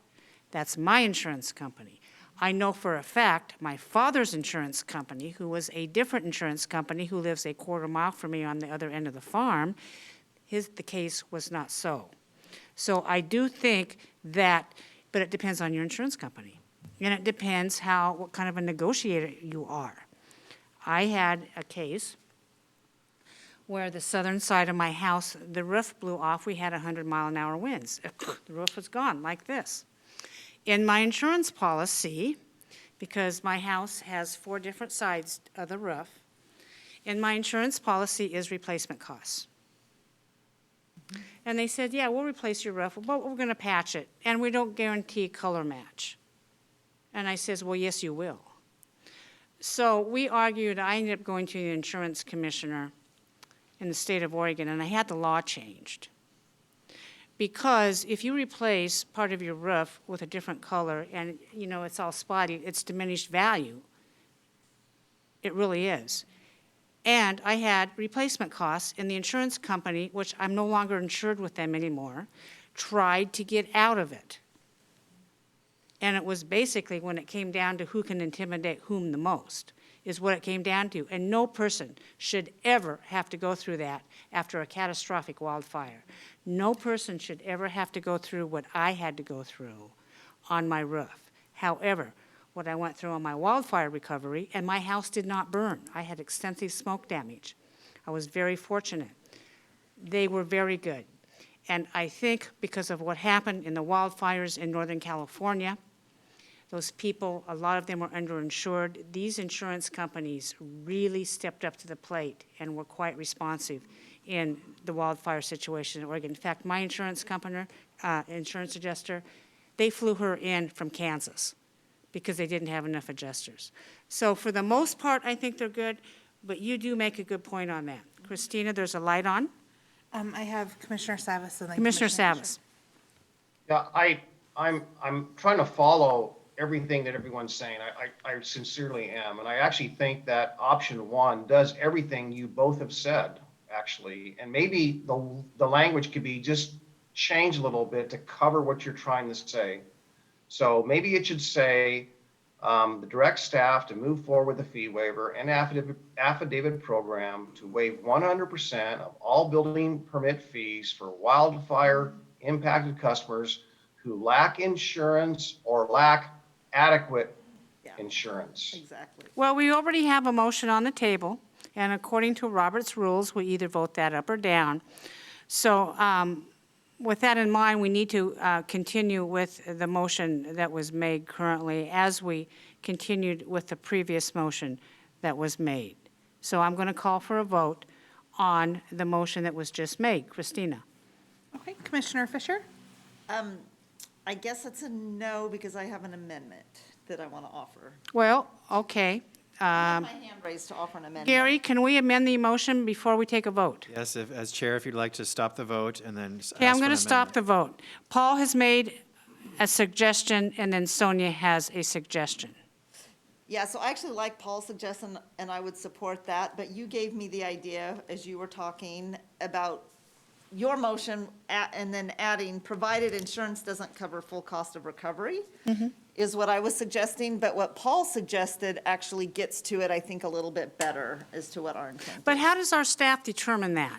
that's my insurance company. I know for a fact my father's insurance company, who was a different insurance company, who lives a quarter mile from me on the other end of the farm, the case was not so. So I do think that, but it depends on your insurance company. And it depends what kind of a negotiator you are. I had a case where the southern side of my house, the roof blew off. We had 100-mile-an-hour winds. The roof was gone like this. In my insurance policy, because my house has 4 different sides of the roof, in my insurance policy is replacement costs. And they said, "Yeah, we'll replace your roof, but we're going to patch it, and we don't guarantee color match." And I says, "Well, yes, you will." So we argued. I ended up going to the insurance commissioner in the state of Oregon, and I had the law changed. Because if you replace part of your roof with a different color and, it's all spotty, it's diminished value. It really is. And I had replacement costs, and the insurance company, which I'm no longer insured with them anymore, tried to get out of it. And it was basically, when it came down to who can intimidate whom the most, is what it came down to. And no person should ever have to go through that after a catastrophic wildfire. No person should ever have to go through what I had to go through on my roof. However, what I went through on my wildfire recovery, and my house did not burn. I had extensive smoke damage. I was very fortunate. They were very good. And I think because of what happened in the wildfires in Northern California, those people, a lot of them were underinsured. These insurance companies really stepped up to the plate and were quite responsive in the wildfire situation in Oregon. In fact, my insurance company, insurance adjuster, they flew her in from Kansas because they didn't have enough adjusters. So for the most part, I think they're good, but you do make a good point on that. Christina, there's a light on. I have Commissioner Savas and then Commissioner Fisher. Savas. Yeah, I'm trying to follow everything that everyone's saying. I sincerely am. And I actually think that option 1 does everything you both have said, actually. And maybe the language could be just changed a little bit to cover what you're trying to say. So maybe it should say the direct staff to move forward with the fee waiver and affidavit program to waive 100% of all building permit fees for wildfire impacted customers who lack insurance or lack adequate insurance. Exactly. Well, we already have a motion on the table, and according to Robert's rules, we either vote that up or down. So with that in mind, we need to continue with the motion that was made currently as we continued with the previous motion that was made. So I'm going to call for a vote on the motion that was just made. Christina? Okay, Commissioner Fisher? I guess it's a no because I have an amendment that I want to offer. Well, okay. I have my hand raised to offer an amendment. Gary, can we amend the motion before we take a vote? Yes, as chair, if you'd like to stop the vote and then ask for Okay, I'm going an to stop amendment. the vote. Paul has made a suggestion, and then Sonia has a suggestion. Yeah, so I actually like Paul's suggestion, and I would support that, but you gave me the idea, as you were talking, about your motion, and then adding, provided insurance doesn't cover full cost of recovery, is what I was suggesting, but what Paul suggested actually gets to it, I think, a little bit better as to what our intent is. But how does our staff determine that?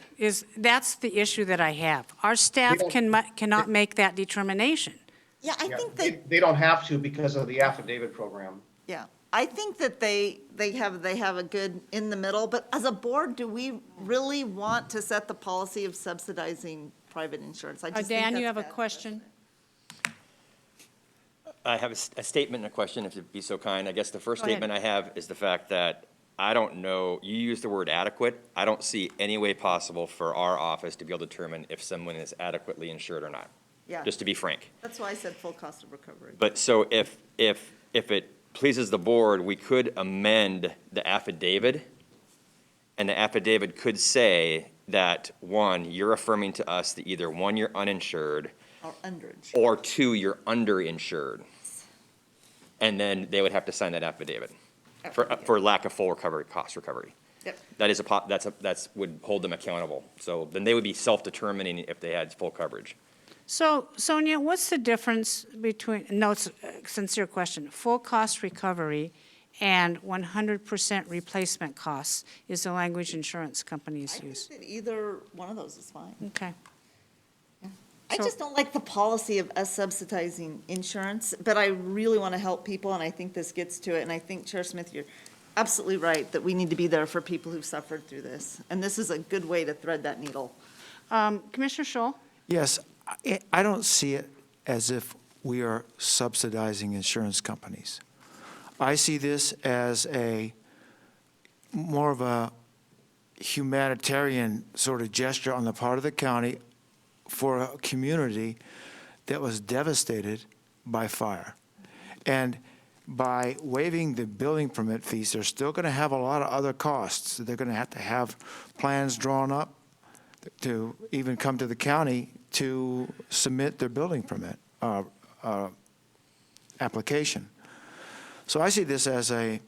That's the issue that I have. Our staff cannot make that determination. Yeah, I think They don't have to because of the affidavit program. yeah, I think that they have a good in the middle, but as a board, do we really want to set the policy of subsidizing private insurance? I just think Dan, you that's have a bad. question? I have a statement and a question, if you'd be so kind. I guess the first Go ahead. statement I have is the fact that I don't know, you used the word adequate. I don't see any way possible for our office to be able to determine if someone is adequately insured or not, Yeah, just to be frank. that's why I said full cost of recovery. But so if it pleases the board, we could amend the affidavit, and the affidavit could say that, one, you're affirming to us that either, one, you're uninsured, Or underage. or two, you're underinsured. And then they would have to sign that affidavit for lack of full recovery, cost recovery. Yep. That is that's would hold them accountable. So then they would be self-determining if they had full coverage. So, Sonia, what's the difference between, no, it's a sincere question, full cost recovery and 100% replacement costs is the language insurance companies I use? think that either one of those is fine. Okay. I So- just don't like the policy of us subsidizing insurance, but I really want to help people, and I think this gets to it. And I think, Chair Smith, you're absolutely right that we need to be there for people who've suffered through this. And this is a good way to thread that needle. Commissioner Scholl? Yes, I don't see it as if we are subsidizing insurance companies. I see this as more of a humanitarian sort of gesture on the part of the county for a community that was devastated by fire. And by waiving the building permit fees, they're still going to have a lot of other costs. They're going to have plans drawn up to even come to the county to submit their building permit application. So I see this as a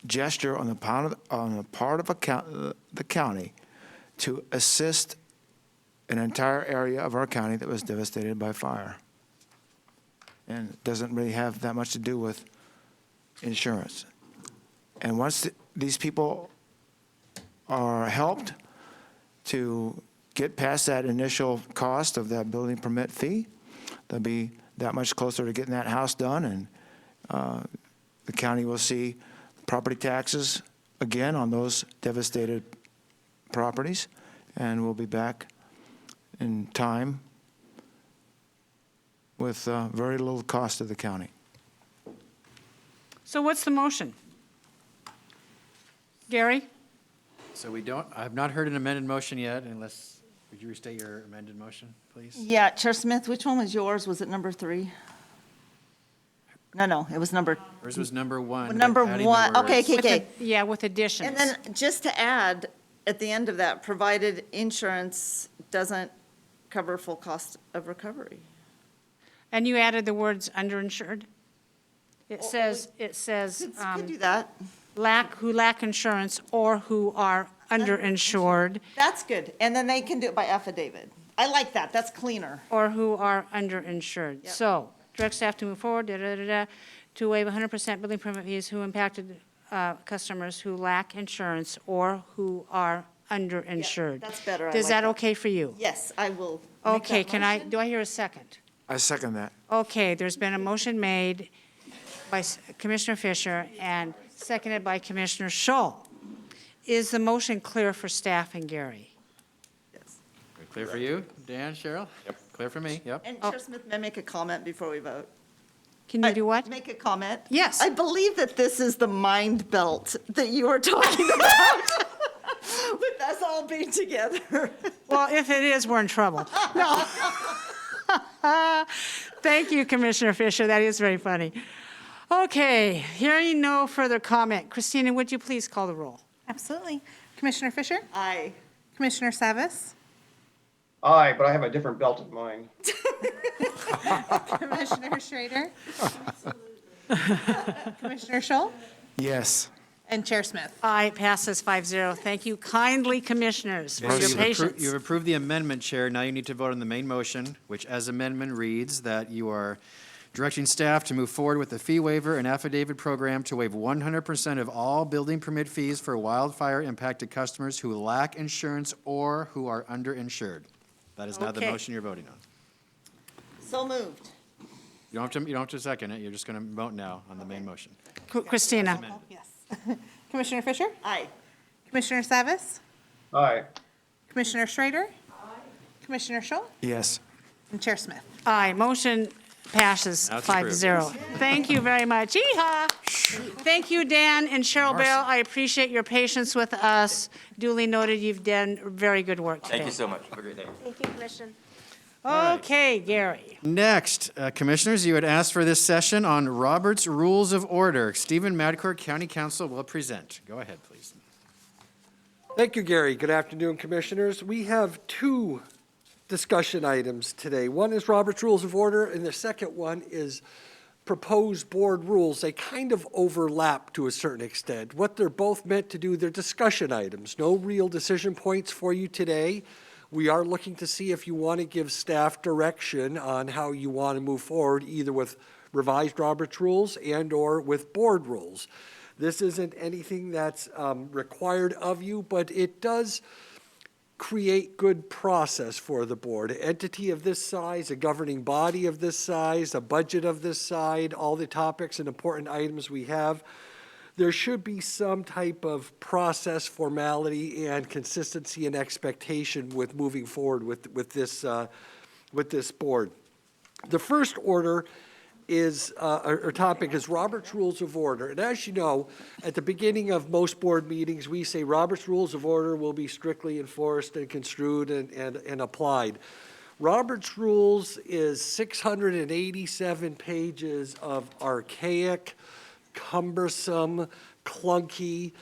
gesture on the part of the county to assist an entire area of our county that was devastated by fire. And it doesn't really have that much to do with insurance. And once these people are helped to get past that initial cost of that building permit fee, they'll be that much closer to getting that house done, and the county will see property taxes again on those devastated properties, and we'll be back in time with very little cost to the county. So what's the motion? Gary? So I've not heard an amended motion yet, would you restate your amended motion, please? Yeah, Chair Smith, which one was yours? Was it number 3? No, it was number. Hers was number 1. but Number adding the 1, okay, words- okay. Yeah, with additions. And then just to add, at the end of that, provided insurance doesn't cover full cost of recovery. And you added the words underinsured? It says, Could do that. who lack insurance or who are underinsured That's good. And then they can do it by affidavit. I like that. That's cleaner. or who are underinsured. Yep. So, direct staff to move forward, to waive 100% building permit fees who impacted customers who lack insurance or who are underinsured. That's better. I Is like that okay for you? Yes, I will make Okay, that do I hear a second? I second that. Okay, there's been a motion made by Commissioner Fisher and seconded by Commissioner Scholl. Is the motion clear for staff and Gary? Yes. Clear for you, Dan, Cheryl? Yep. Clear for me, yep. And Chair Smith, may I make a comment before we vote? Can you do what? Make a comment? Yes. I believe that this is the mind belt that you were talking about. With us all being together. Well, if it is, we're in trouble. No. Thank you, Commissioner Fisher. That is very funny. Okay, hearing no further comment. Christina, would you please call the roll? Absolutely. Commissioner Fisher? Aye. Commissioner Savis? Aye, but I have a different belt of mine. Commissioner Schrader? Commissioner Scholl? Yes. And Chair Smith? Aye, passes 5-0. Thank you kindly, commissioners, for your patience. You've approved the amendment, Chair. Now you need to vote on the main motion, which as amendment reads that you are directing staff to move forward with the fee waiver and affidavit program to waive 100% of all building permit fees for wildfire impacted customers who lack insurance or who are underinsured. That is now the Okay. motion you're voting on. So moved. You don't have to second it. You're just going to vote now on the main motion. Christina? Yes. Commissioner Fisher? Aye. Commissioner Savis? Aye. Commissioner Schrader? Commissioner Scholl? Yes. And Chair Smith? Aye, motion passes Now it's 5-0. Thank you very much. Yeehaw! Thank you, Dan and Cheryl Bell. I appreciate your patience with us. Duly noted, you've done very good work today. Thank you so much. Have a great day. Thank you, Commission. Okay, Gary. Next, Commissioners, you had asked for this session on Robert's Rules of Order. Stephen Madcourt, County Council, will present. Go ahead, please. Thank you, Gary. Good afternoon, Commissioners. We have two discussion items today. One is Robert's Rules of Order, and the second one is proposed board rules. They kind of overlap to a certain extent. What they're both meant to do, they're discussion items. No real decision points for you today. We are looking to see if you want to give staff direction on how you want to move forward, either with revised Robert's Rules and/or with board rules. This isn't anything that's required of you, but it does create good process for the board. An entity of this size, a governing body of this size, a budget of this size, all the topics and important items we have, there should be some type of process, formality, and consistency and expectation with moving forward with this board. The first order is, or topic is Robert's Rules of Order. And as you know, at the beginning of most board meetings, we say Robert's Rules of Order will be strictly enforced and construed and applied. Robert's Rules is 687 pages of archaic, cumbersome, clunky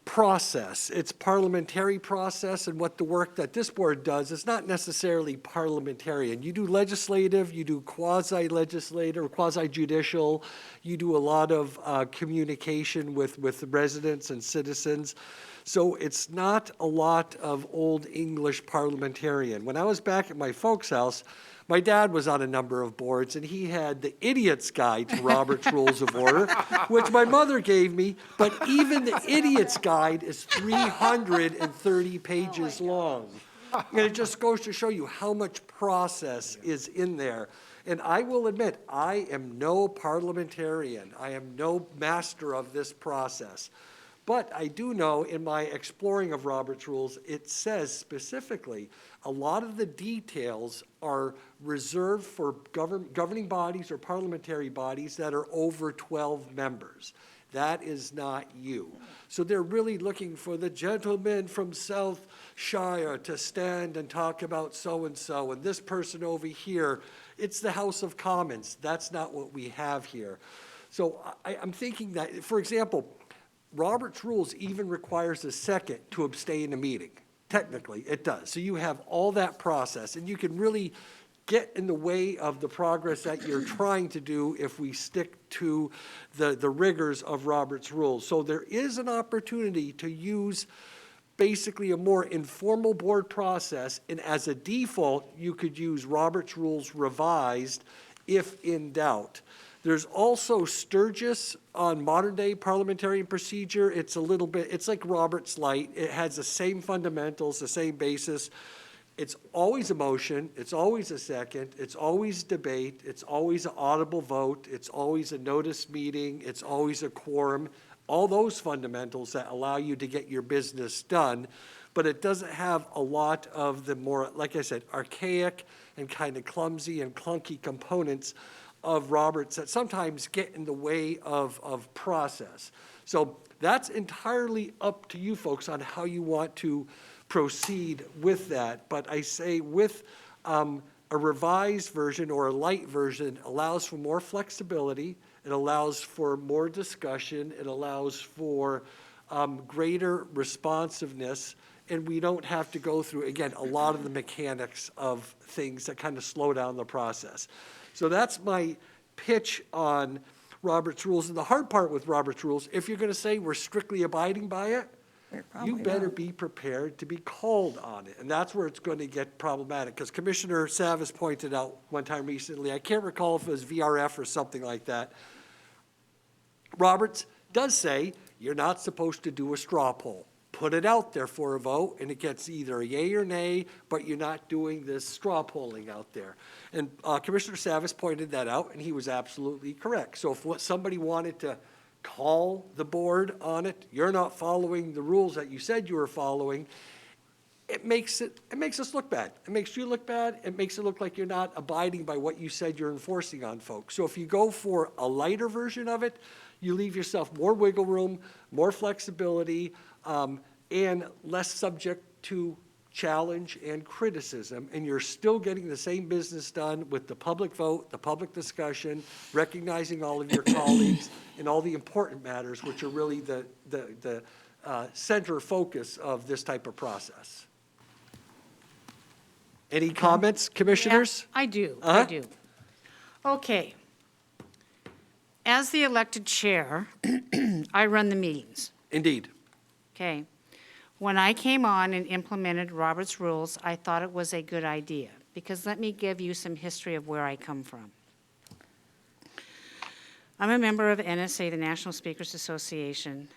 process. It's parliamentary process, and what the work that this board does is not necessarily parliamentarian. You do legislative, you do quasi-legislative, or quasi-judicial, you do a lot of communication with residents and citizens. So it's not a lot of old English parliamentarian. When I was back at my folks' house, my dad was on a number of boards, and he had the Idiot's Guide to Robert's Rules of Order, which my mother gave me, but even the Idiot's Guide is 330 pages long. And it just goes to show you how much process is in there. And I will admit, I am no parliamentarian. I am no master of this process. But I do know in my exploring of Robert's Rules, it says specifically, a lot of the details are reserved for governing bodies or parliamentary bodies that are over 12 members. That is not you. So they're really looking for the gentleman from South Shire to stand and talk about so-and-so, and this person over here. It's the House of Commons. That's not what we have here. So I'm thinking that, for example, Robert's Rules even requires a second to abstain a meeting. Technically, it does. So you have all that process, and you can really get in the way of the progress that you're trying to do if we stick to the rigors of Robert's Rules. So there is an opportunity to use basically a more informal board process, and as a default, you could use Robert's Rules revised if in doubt. There's also Sturgis on modern-day parliamentary procedure. It's a little bit, it's like Robert's Light. It has the same fundamentals, the same basis. It's always a motion. It's always a second. It's always debate. It's always an audible vote. It's always a notice meeting. It's always a quorum. All those fundamentals that allow you to get your business done. but it doesn't have a lot of the more, like I said, archaic and kind of clumsy and clunky components of Roberts that sometimes get in the way of process. So that's entirely up to you folks on how you want to proceed with that. But I say with a revised version or a light version allows for more flexibility. It allows for more discussion. It allows for greater responsiveness. And we don't have to go through, again, a lot of the mechanics of things that kind of slow down the process. So that's my pitch on Robert's Rules. And the hard part with Robert's Rules, if you're going to say we're strictly abiding by it, you better be prepared to be called on it. And that's where it's going to get problematic. Because Commissioner Savas pointed out one time recently, I can't recall if it was VRF or something like that, Roberts does say you're not supposed to do a straw poll. Put it out there for a vote, and it gets either a yay or nay, but you're not doing this straw polling out there. And Commissioner Savas pointed that out, and he was absolutely correct. So if somebody wanted to call the board on it, you're not following the rules that you said you were following, it makes us look bad. It makes you look bad. It makes it look like you're not abiding by what you said you're enforcing on folks. So if you go for a lighter version of it, you leave yourself more wiggle room, more flexibility, and less subject to challenge and criticism, and you're still getting the same business done with the public vote, the public discussion, recognizing all of your colleagues and all the important matters, which are really the center focus of this type of process. Any comments, commissioners? Yeah, I do, I do. Okay. As the elected chair, I run the meetings. Indeed. Okay. When I came on and implemented Robert's Rules, I thought it was a good idea, because let me give you some history of where I come from. I'm a member of NSA, the National Speakers Association,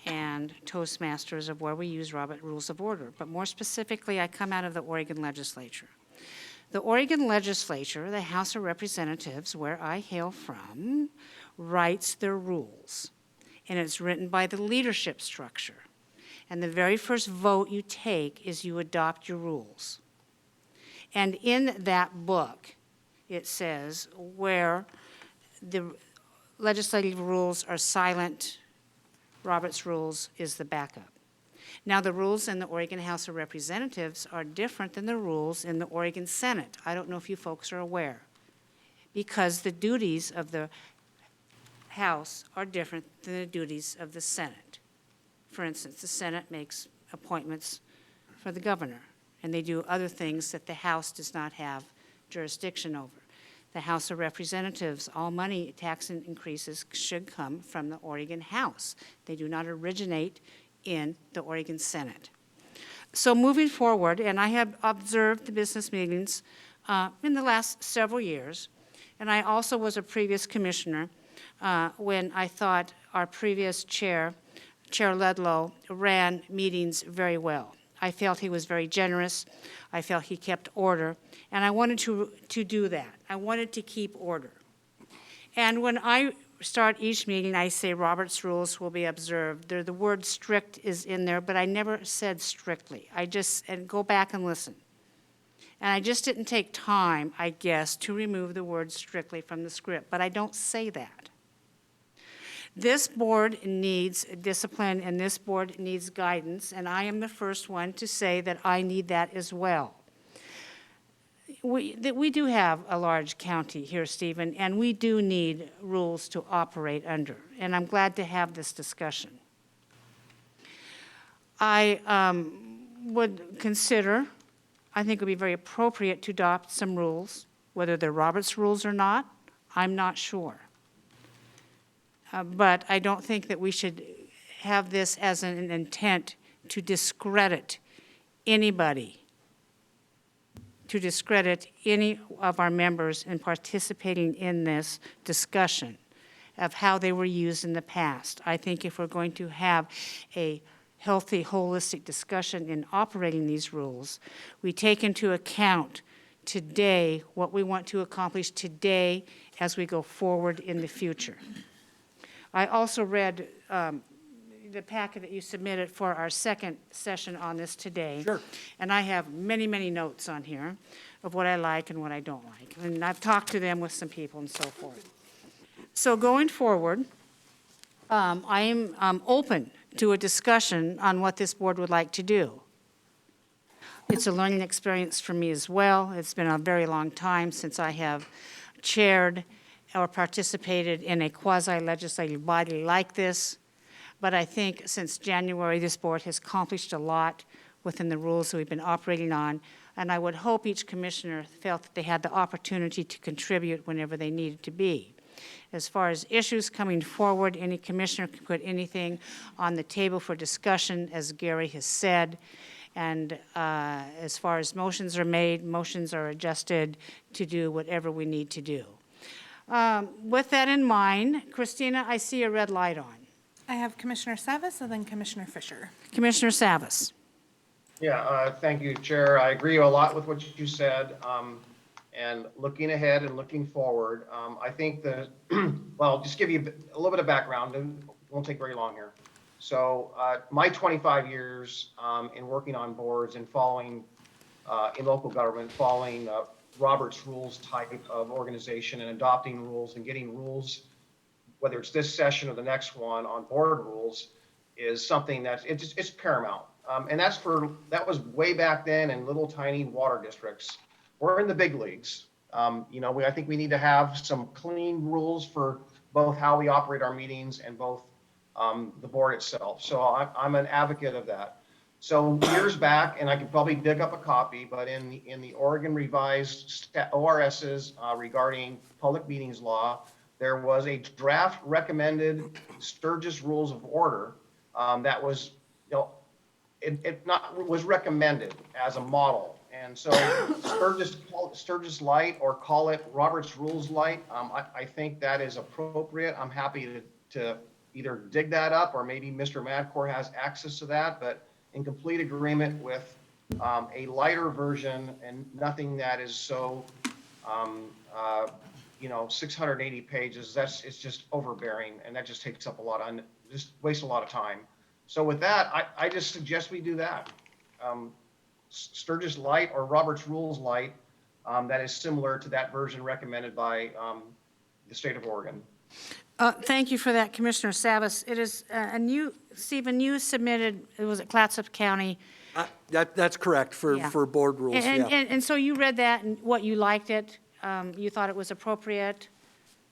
and Toastmasters, of where we use Robert Rules of Order. But more specifically, I come out of the Oregon legislature. The Oregon legislature, the House of Representatives, where I hail from, writes their rules. And it's written by the leadership structure. And the very first vote you take is you adopt your rules. And in that book, it says where the legislative rules are silent, Robert's Rules is the backup. Now, the rules in the Oregon House of Representatives are different than the rules in the Oregon Senate. I don't know if you folks are aware, because the duties of the House are different than the duties of the Senate. For instance, the Senate makes appointments for the governor, and they do other things that the House does not have jurisdiction over. The House of Representatives, all money tax increases should come from the Oregon House. They do not originate in the Oregon Senate. So moving forward, and I have observed the business meetings in the last several years, and I also was a previous commissioner when I thought our previous chair, Chair Ludlow, ran meetings very well. I felt he was very generous. I felt he kept order, and I wanted to do that. I wanted to keep order. And when I start each meeting, I say Robert's Rules will be observed. The word strict is in there, but I never said strictly. And go back and listen. And I just didn't take time, I guess, to remove the word strictly from the script, but I don't say that. This board needs discipline, and this board needs guidance, and I am the first one to say that I need that as well. We do have a large county here, Stephen, and we do need rules to operate under, and I'm glad to have this discussion. I would consider, I think it would be very appropriate to adopt some rules, whether they're Robert's Rules or not, I'm not sure. But I don't think that we should have this as an intent to discredit anybody, to discredit any of our members in participating in this discussion of how they were used in the past. I think if we're going to have a healthy, holistic discussion in operating these rules, we take into account today what we want to accomplish today as we go forward in the future. I also read the packet that you submitted for our second session on this today. Sure. And I have many, many notes on here of what I like and what I don't like. And I've talked to them with some people and so forth. So going forward, I am open to a discussion on what this board would like to do. It's a learning experience for me as well. It's been a very long time since I have chaired or participated in a quasi-legislative body like this. But I think since January, this board has accomplished a lot within the rules that we've been operating on. And I would hope each commissioner felt that they had the opportunity to contribute whenever they needed to be. As far as issues coming forward, any commissioner can put anything on the table for discussion, as Gary has said. And as far as motions are made, motions are adjusted to do whatever we need to do. With that in mind, Christina, I see a red light on. I have Commissioner Savas and then Commissioner Fisher. Commissioner Savas. Yeah, thank you, Chair. I agree a lot with what you said. And looking ahead and looking forward, I think that, well, just give you a little bit of background, and it won't take very long here. So my 25 years in working on boards and following, in local government, following Robert's Rules type of organization and adopting rules and getting rules, whether it's this session or the next one on board rules, is something that's, it's paramount. And that was way back then in little tiny water districts. We're in the big leagues. I think we need to have some clean rules for both how we operate our meetings and both the board itself. So I'm an advocate of that. So years back, and I could probably dig up a copy, but in the Oregon revised ORSs regarding public meetings law, there was a draft recommended Sturgis Rules of Order that was, was recommended as a model. And so Sturgis Light, or call it Robert's Rules Light, I think that is appropriate. I'm happy to either dig that up, or maybe Mr. Madcore has access to that, but in complete agreement with a lighter version and nothing that is so, 680 pages. It's just overbearing, and that just takes up just wastes a lot of time. So with that, I just suggest we do that. Sturgis Light or Robert's Rules Light, that is similar to that version recommended by the state of Oregon. Thank you for that, Commissioner Savas. It is Stephen, you submitted, it was at Clackamas County. That's correct for board rules, yeah. And so you read that and what, you liked it? You thought it was appropriate?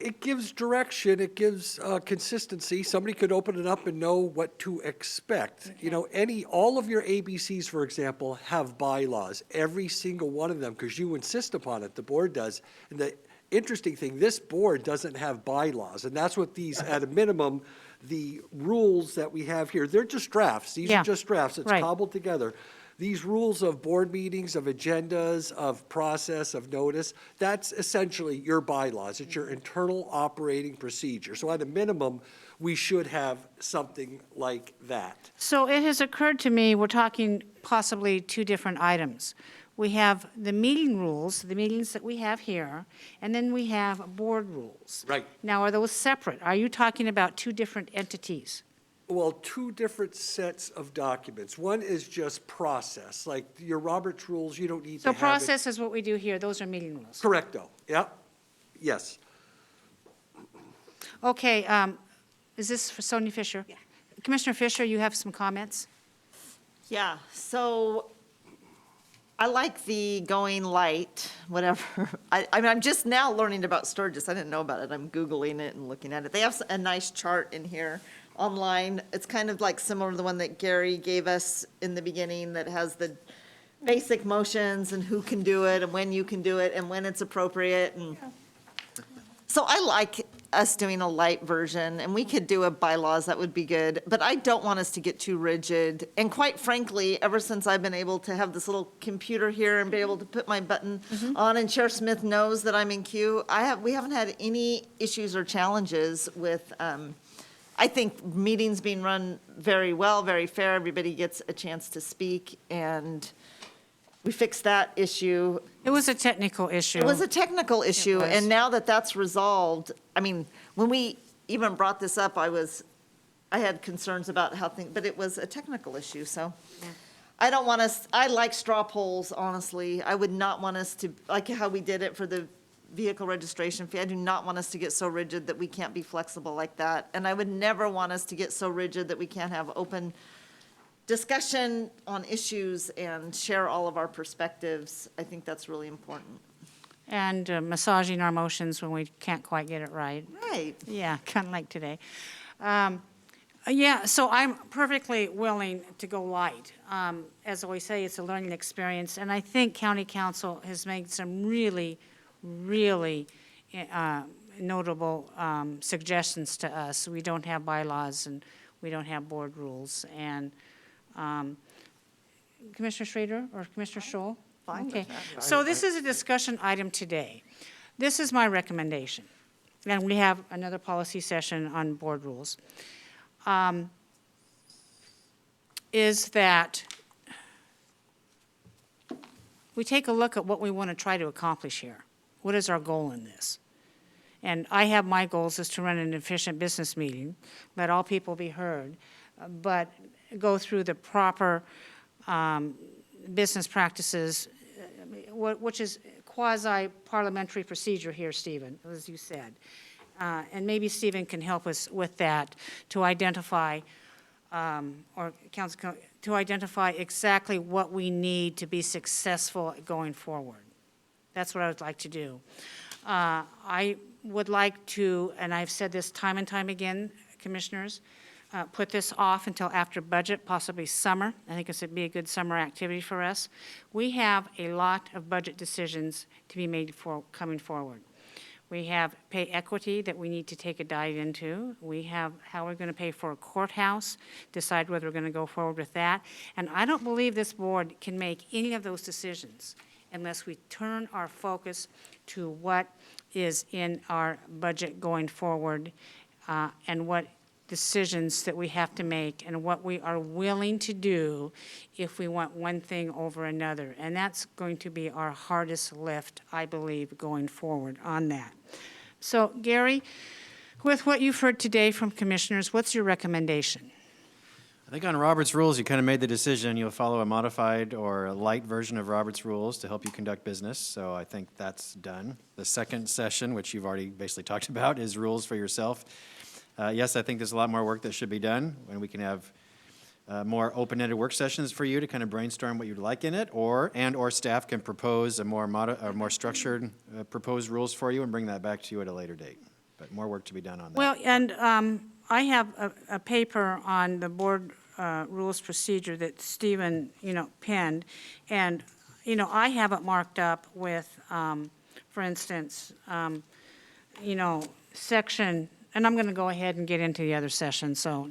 It gives direction, it gives consistency. Somebody could open it up and know what to expect. Okay. All of your ABCs, for example, have bylaws, every single one of them, because you insist upon it, the board does. And the interesting thing, this board doesn't have bylaws, and that's what these, at a minimum, the rules that we have here, they're just drafts. These are just drafts. It's cobbled together. These rules of board meetings, of agendas, of process, of notice, that's essentially your bylaws. It's your internal operating procedure. So at a minimum, we should have something like that. So it has occurred to me, we're talking possibly two different items. We have the meeting rules, the meetings that we have here, and then we have board rules. Right. Now, are those separate? Are you talking about two different entities? Well, two different sets of documents. One is just process, like your Robert's Rules, you don't need to So have it. process is what we do here, those are meeting rules. Correcto, yep, yes. Okay, is this for Sonia Fisher? Yeah. Commissioner Fisher, you have some comments? Yeah, so I like the going light, whatever. I'm just now learning about Sturgis. I didn't know about it. I'm Googling it and looking at it. They have a nice chart in here online. It's kind of like similar to the one that Gary gave us in the beginning that has the basic motions and who can do it and when you can do it and when it's appropriate. And so I like us doing a light version, and we could do a bylaws, that would be good. But I don't want us to get too rigid. And quite frankly, ever since I've been able to have this little computer here and be able to put my button on, and Chair Smith knows that I'm in queue, we haven't had any issues or challenges with, I think, meetings being run very well, very fair. Everybody gets a chance to speak, and we fixed that issue. It was a technical issue. It was a technical issue, and now that that's resolved, I mean, when we even brought this up, I was I had concerns about how things, but it was a technical issue, so. I don't want us, I like straw polls, honestly. I would not want us to, like how we did it for the vehicle registration fee. I do not want us to get so rigid that we can't be flexible like that. And I would never want us to get so rigid that we can't have open discussion on issues and share all of our perspectives. I think that's really important. And massaging our motions when we can't quite get it right. Right. Yeah, kind of like today. Yeah, so I'm perfectly willing to go light. As we say, it's a learning experience, and I think county council has made some really, really notable suggestions to us. We don't have bylaws, and we don't have board rules. And Commissioner Schrader or Commissioner Scholl? Fine with Okay, that. so this is a discussion item today. This is my recommendation, and we have another policy session on board rules. Is that we take a look at what we want to try to accomplish here. What is our goal in this? And I have my goals is to run an efficient business meeting, let all people be heard, but go through the proper business practices, which is quasi-parliamentary procedure here, Stephen, as you said. And maybe Stephen can help us with that to identify, or council, to identify exactly what we need to be successful going forward. That's what I would like to do. I would like to, and I've said this time and time again, commissioners, put this off until after budget, possibly summer. I think this would be a good summer activity for us. We have a lot of budget decisions to be made for coming forward. We have pay equity that we need to take a dive into. We have how we're going to pay for a courthouse, decide whether we're going to go forward with that. And I don't believe this board can make any of those decisions unless we turn our focus to what is in our budget going forward and what decisions that we have to make and what we are willing to do if we want one thing over another. And that's going to be our hardest lift, I believe, going forward on that. So, Gary, with what you've heard today from commissioners, what's your recommendation? I think on Robert's rules, you kind of made the decision. You'll follow a modified or a light version of Robert's rules to help you conduct business. So I think that's done. The second session, which you've already basically talked about, is rules for yourself. Yes, I think there's a lot more work that should be done, and we can have more open-ended work sessions for you to kind of brainstorm what you'd like in it, or staff can propose a more structured proposed rules for you and bring that back to you at a later date. But more work to be done on that. Well, and I have a paper on the board rules procedure that Stephen, penned, and, I have it marked up with, for instance, section. And I'm going to go ahead and get into the other session, so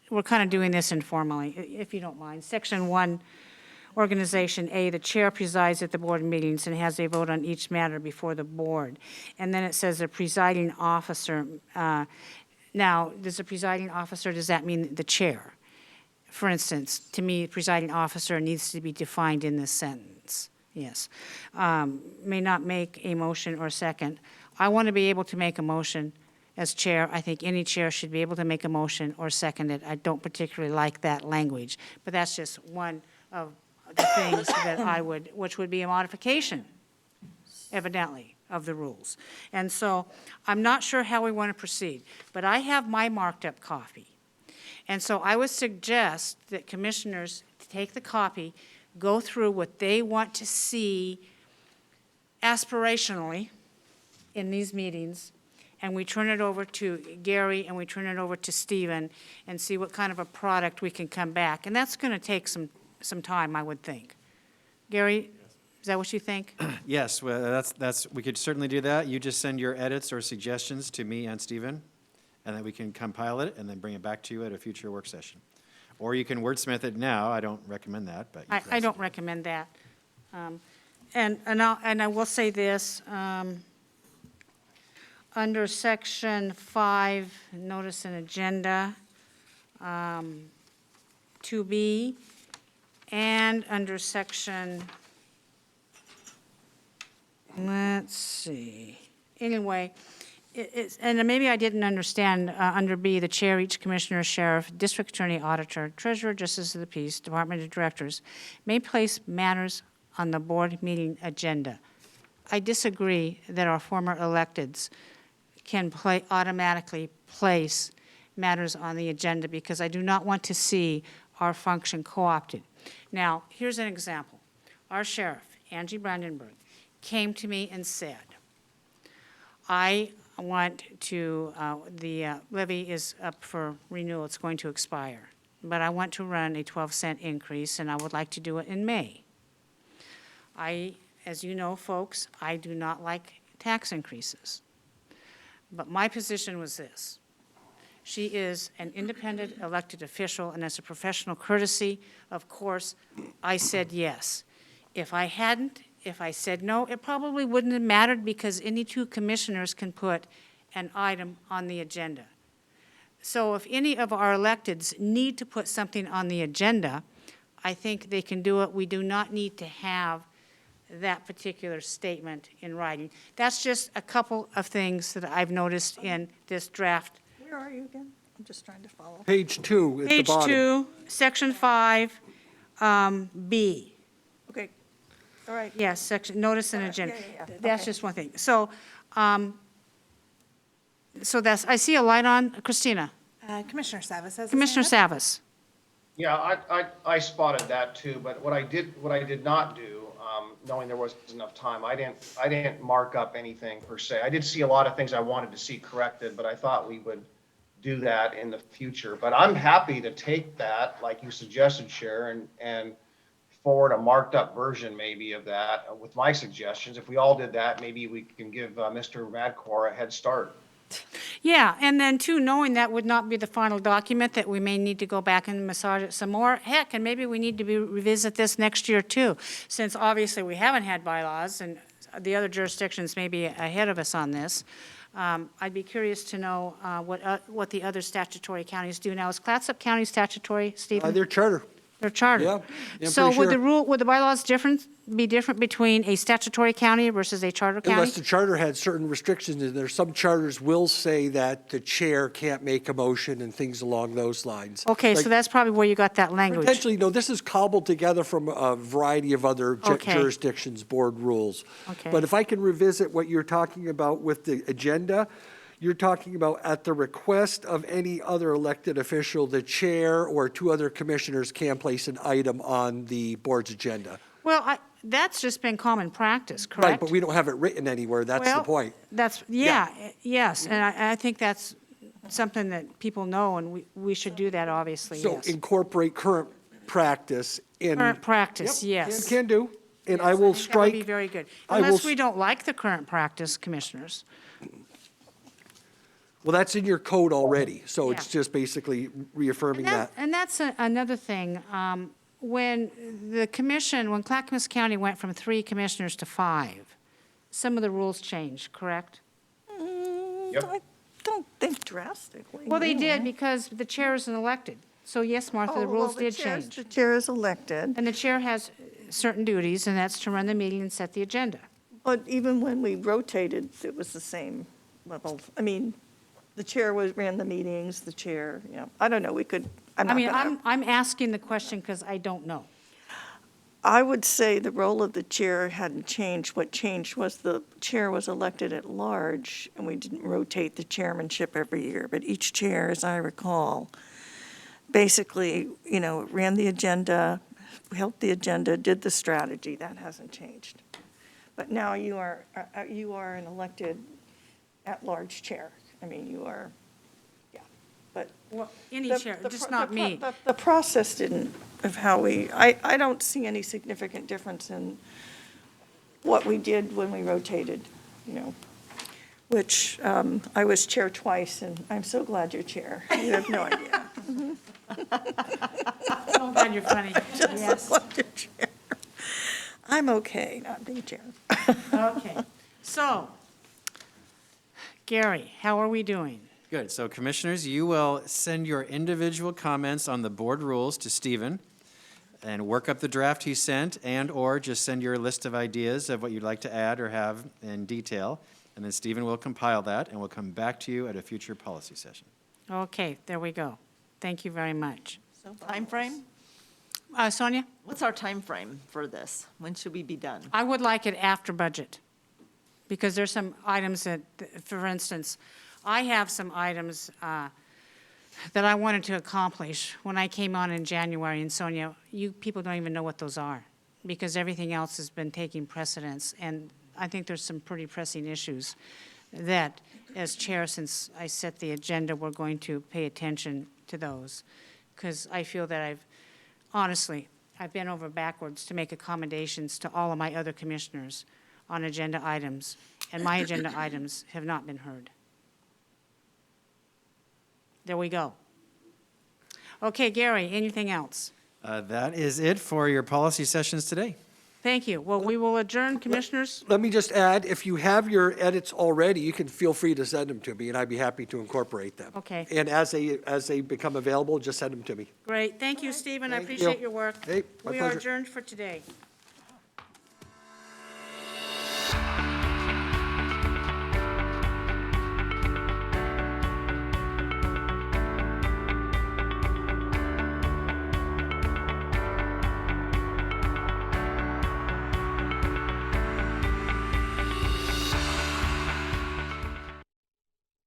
we're kind of doing this informally, if you don't mind. Section 1, Organization A, the chair presides at the board meetings and has a vote on each matter before the board. And then it says the presiding officer. Now, does the presiding officer, does that mean the chair? For instance, to me, presiding officer needs to be defined in this sentence, yes. May not make a motion or second. I want to be able to make a motion as chair. I think any chair should be able to make a motion or second it. I don't particularly like that language, but that's just one of the things that which would be a modification, evidently, of the rules. And so I'm not sure how we want to proceed, but I have my marked up copy. And so I would suggest that commissioners take the copy, go through what they want to see aspirationally in these meetings, and we turn it over to Gary and we turn it over to Stephen and see what kind of a product we can come back. And that's going to take some time, I would think. Gary, is that what you think? Yes, well, we could certainly do that. You just send your edits or suggestions to me and Stephen, and then we can compile it and then bring it back to you at a future work session. Or you can wordsmith it now. I don't recommend that, but I don't recommend that. And I will say this. Under section 5, notice an agenda, 2B, and under section, let's see, anyway, and maybe I didn't understand, under B, the chair, each commissioner, sheriff, district attorney, auditor, treasurer, justice of the peace, department of directors may place matters on the board meeting agenda. I disagree that our former electeds can automatically place matters on the agenda because I do not want to see our function co-opted. Now, here's an example. Our sheriff, Angie Brandenburg, came to me and said, I want to, the levy is up for renewal, it's going to expire, but I want to run a 12-cent increase and I would like to do it in May. As you know, folks, I do not like tax increases. But my position was this. She is an independent elected official, and as a professional courtesy, of course, I said yes. If I hadn't, if I said no, it probably wouldn't have mattered because any two commissioners can put an item on the agenda. So if any of our electeds need to put something on the agenda, I think they can do it. We do not need to have that particular statement in writing. That's just a couple of things that I've noticed in this draft. Where are you again? I'm just trying to follow. Page 2 at the Page bottom. 2, Section 5, B. Okay, all right. Yes, section, notice and agenda. yeah. That's Okay. just one thing. So that's, I see a light on. Christina, Commissioner Savas has his hand Commissioner up. Savas. Yeah, I spotted that too, but what I did not do, knowing there wasn't enough time, I didn't mark up anything per se. I did see a lot of things I wanted to see corrected, but I thought we would do that in the future. But I'm happy to take that, like you suggested, Chair, and forward a marked up version maybe of that with my suggestions. If we all did that, maybe we can give Mr. Madcore a head start. Yeah, and then too, knowing that would not be the final document, that we may need to go back and massage it some more. Heck, and maybe we need to revisit this next year too, since obviously we haven't had bylaws and the other jurisdictions may be ahead of us on this. I'd be curious to know what the other statutory counties do now. Is Clatsop County statutory, Stephen? Their charter. Their charter. Yeah, I'm So pretty would sure. would the bylaws be different between a statutory county versus a charter county? Unless the charter had certain restrictions in there. Some charters will say that the chair can't make a motion and things along those lines. Okay, so Like, that's probably where you got that language. potentially, no, this is cobbled together from a variety of other Okay. jurisdictions' board rules. Okay. But if I can revisit what you're talking about with the agenda, you're talking about at the request of any other elected official, the chair or two other commissioners can place an item on the board's agenda. Well, that's just been common practice, Right, correct? but we don't have it written anywhere, that's the Well, point. That's, yes, and I think that's something that people know, and we should do that, obviously, So yes. incorporate current practice in. Current practice, Yep, yes. Can do, and Yes, I will think that would be strike, very good, I will unless s- we don't like the current practice, commissioners. well, that's in your code already, so it's Yeah. just basically reaffirming that. And that's another thing. When the commission, when Clackamas County went from 3 commissioners to 5, some of the rules changed, correct? Yep. I don't think drastically. Well, they no. did because the chair isn't elected. So yes, Martha, the Oh, well, rules did chair's- change. The chair is elected, And the chair has certain duties, and that's to run the meeting and set the agenda. but even when we rotated, it was the same level. I mean, the chair ran the meetings, the chair, I don't know, we could, I'm I not mean, gonna. I'm asking the question because I don't know. I would say the role of the chair hadn't changed. What changed was the chair was elected at large, and we didn't rotate the chairmanship every year. But each chair, as I recall, basically, ran the agenda, helped the agenda, did the strategy. That hasn't changed. But now you are an elected at-large chair. I mean, you are, but. Well, any The- chair, the just pro- not the pro- me. The process didn't, of how I don't see any significant difference in what we did when we rotated, which I was chair twice, and I'm so glad you're chair. You have no idea. Oh, God, you're funny. Yes. Glad you're chair. I'm okay not being chair. Okay. So, Gary, how are we doing? Good. So commissioners, you will send your individual comments on the board rules to Stephen and work up the draft he sent and/or just send your list of ideas of what you'd like to add or have in detail. and then Stephen will compile that, and we'll come back to you at a future policy session. Okay, there we go. Thank you very much. Time frame? Sonia? What's our time frame for this? When should we be done? I would like it after budget, because there's some items that, for instance, I have some items that I wanted to accomplish when I came on in January, and Sonia, you people don't even know what those are, because everything else has been taking precedence, and I think there's some pretty pressing issues that, as chair, since I set the agenda, we're going to pay attention to those, because I feel that honestly, I've been over backwards to make accommodations to all of my other commissioners on agenda items, and my agenda items have not been heard. There we go. Okay, Gary, anything else? That is it for your policy sessions today. Thank you. Well, we will adjourn, commissioners. Let me just add, if you have your edits already, you can feel free to send them to me, and I'd be happy to incorporate them. Okay. And as they become available, just send them to me. Great. Thank you, Stephen. I Thank you. appreciate your work. Hey, my We are pleasure. adjourned for today.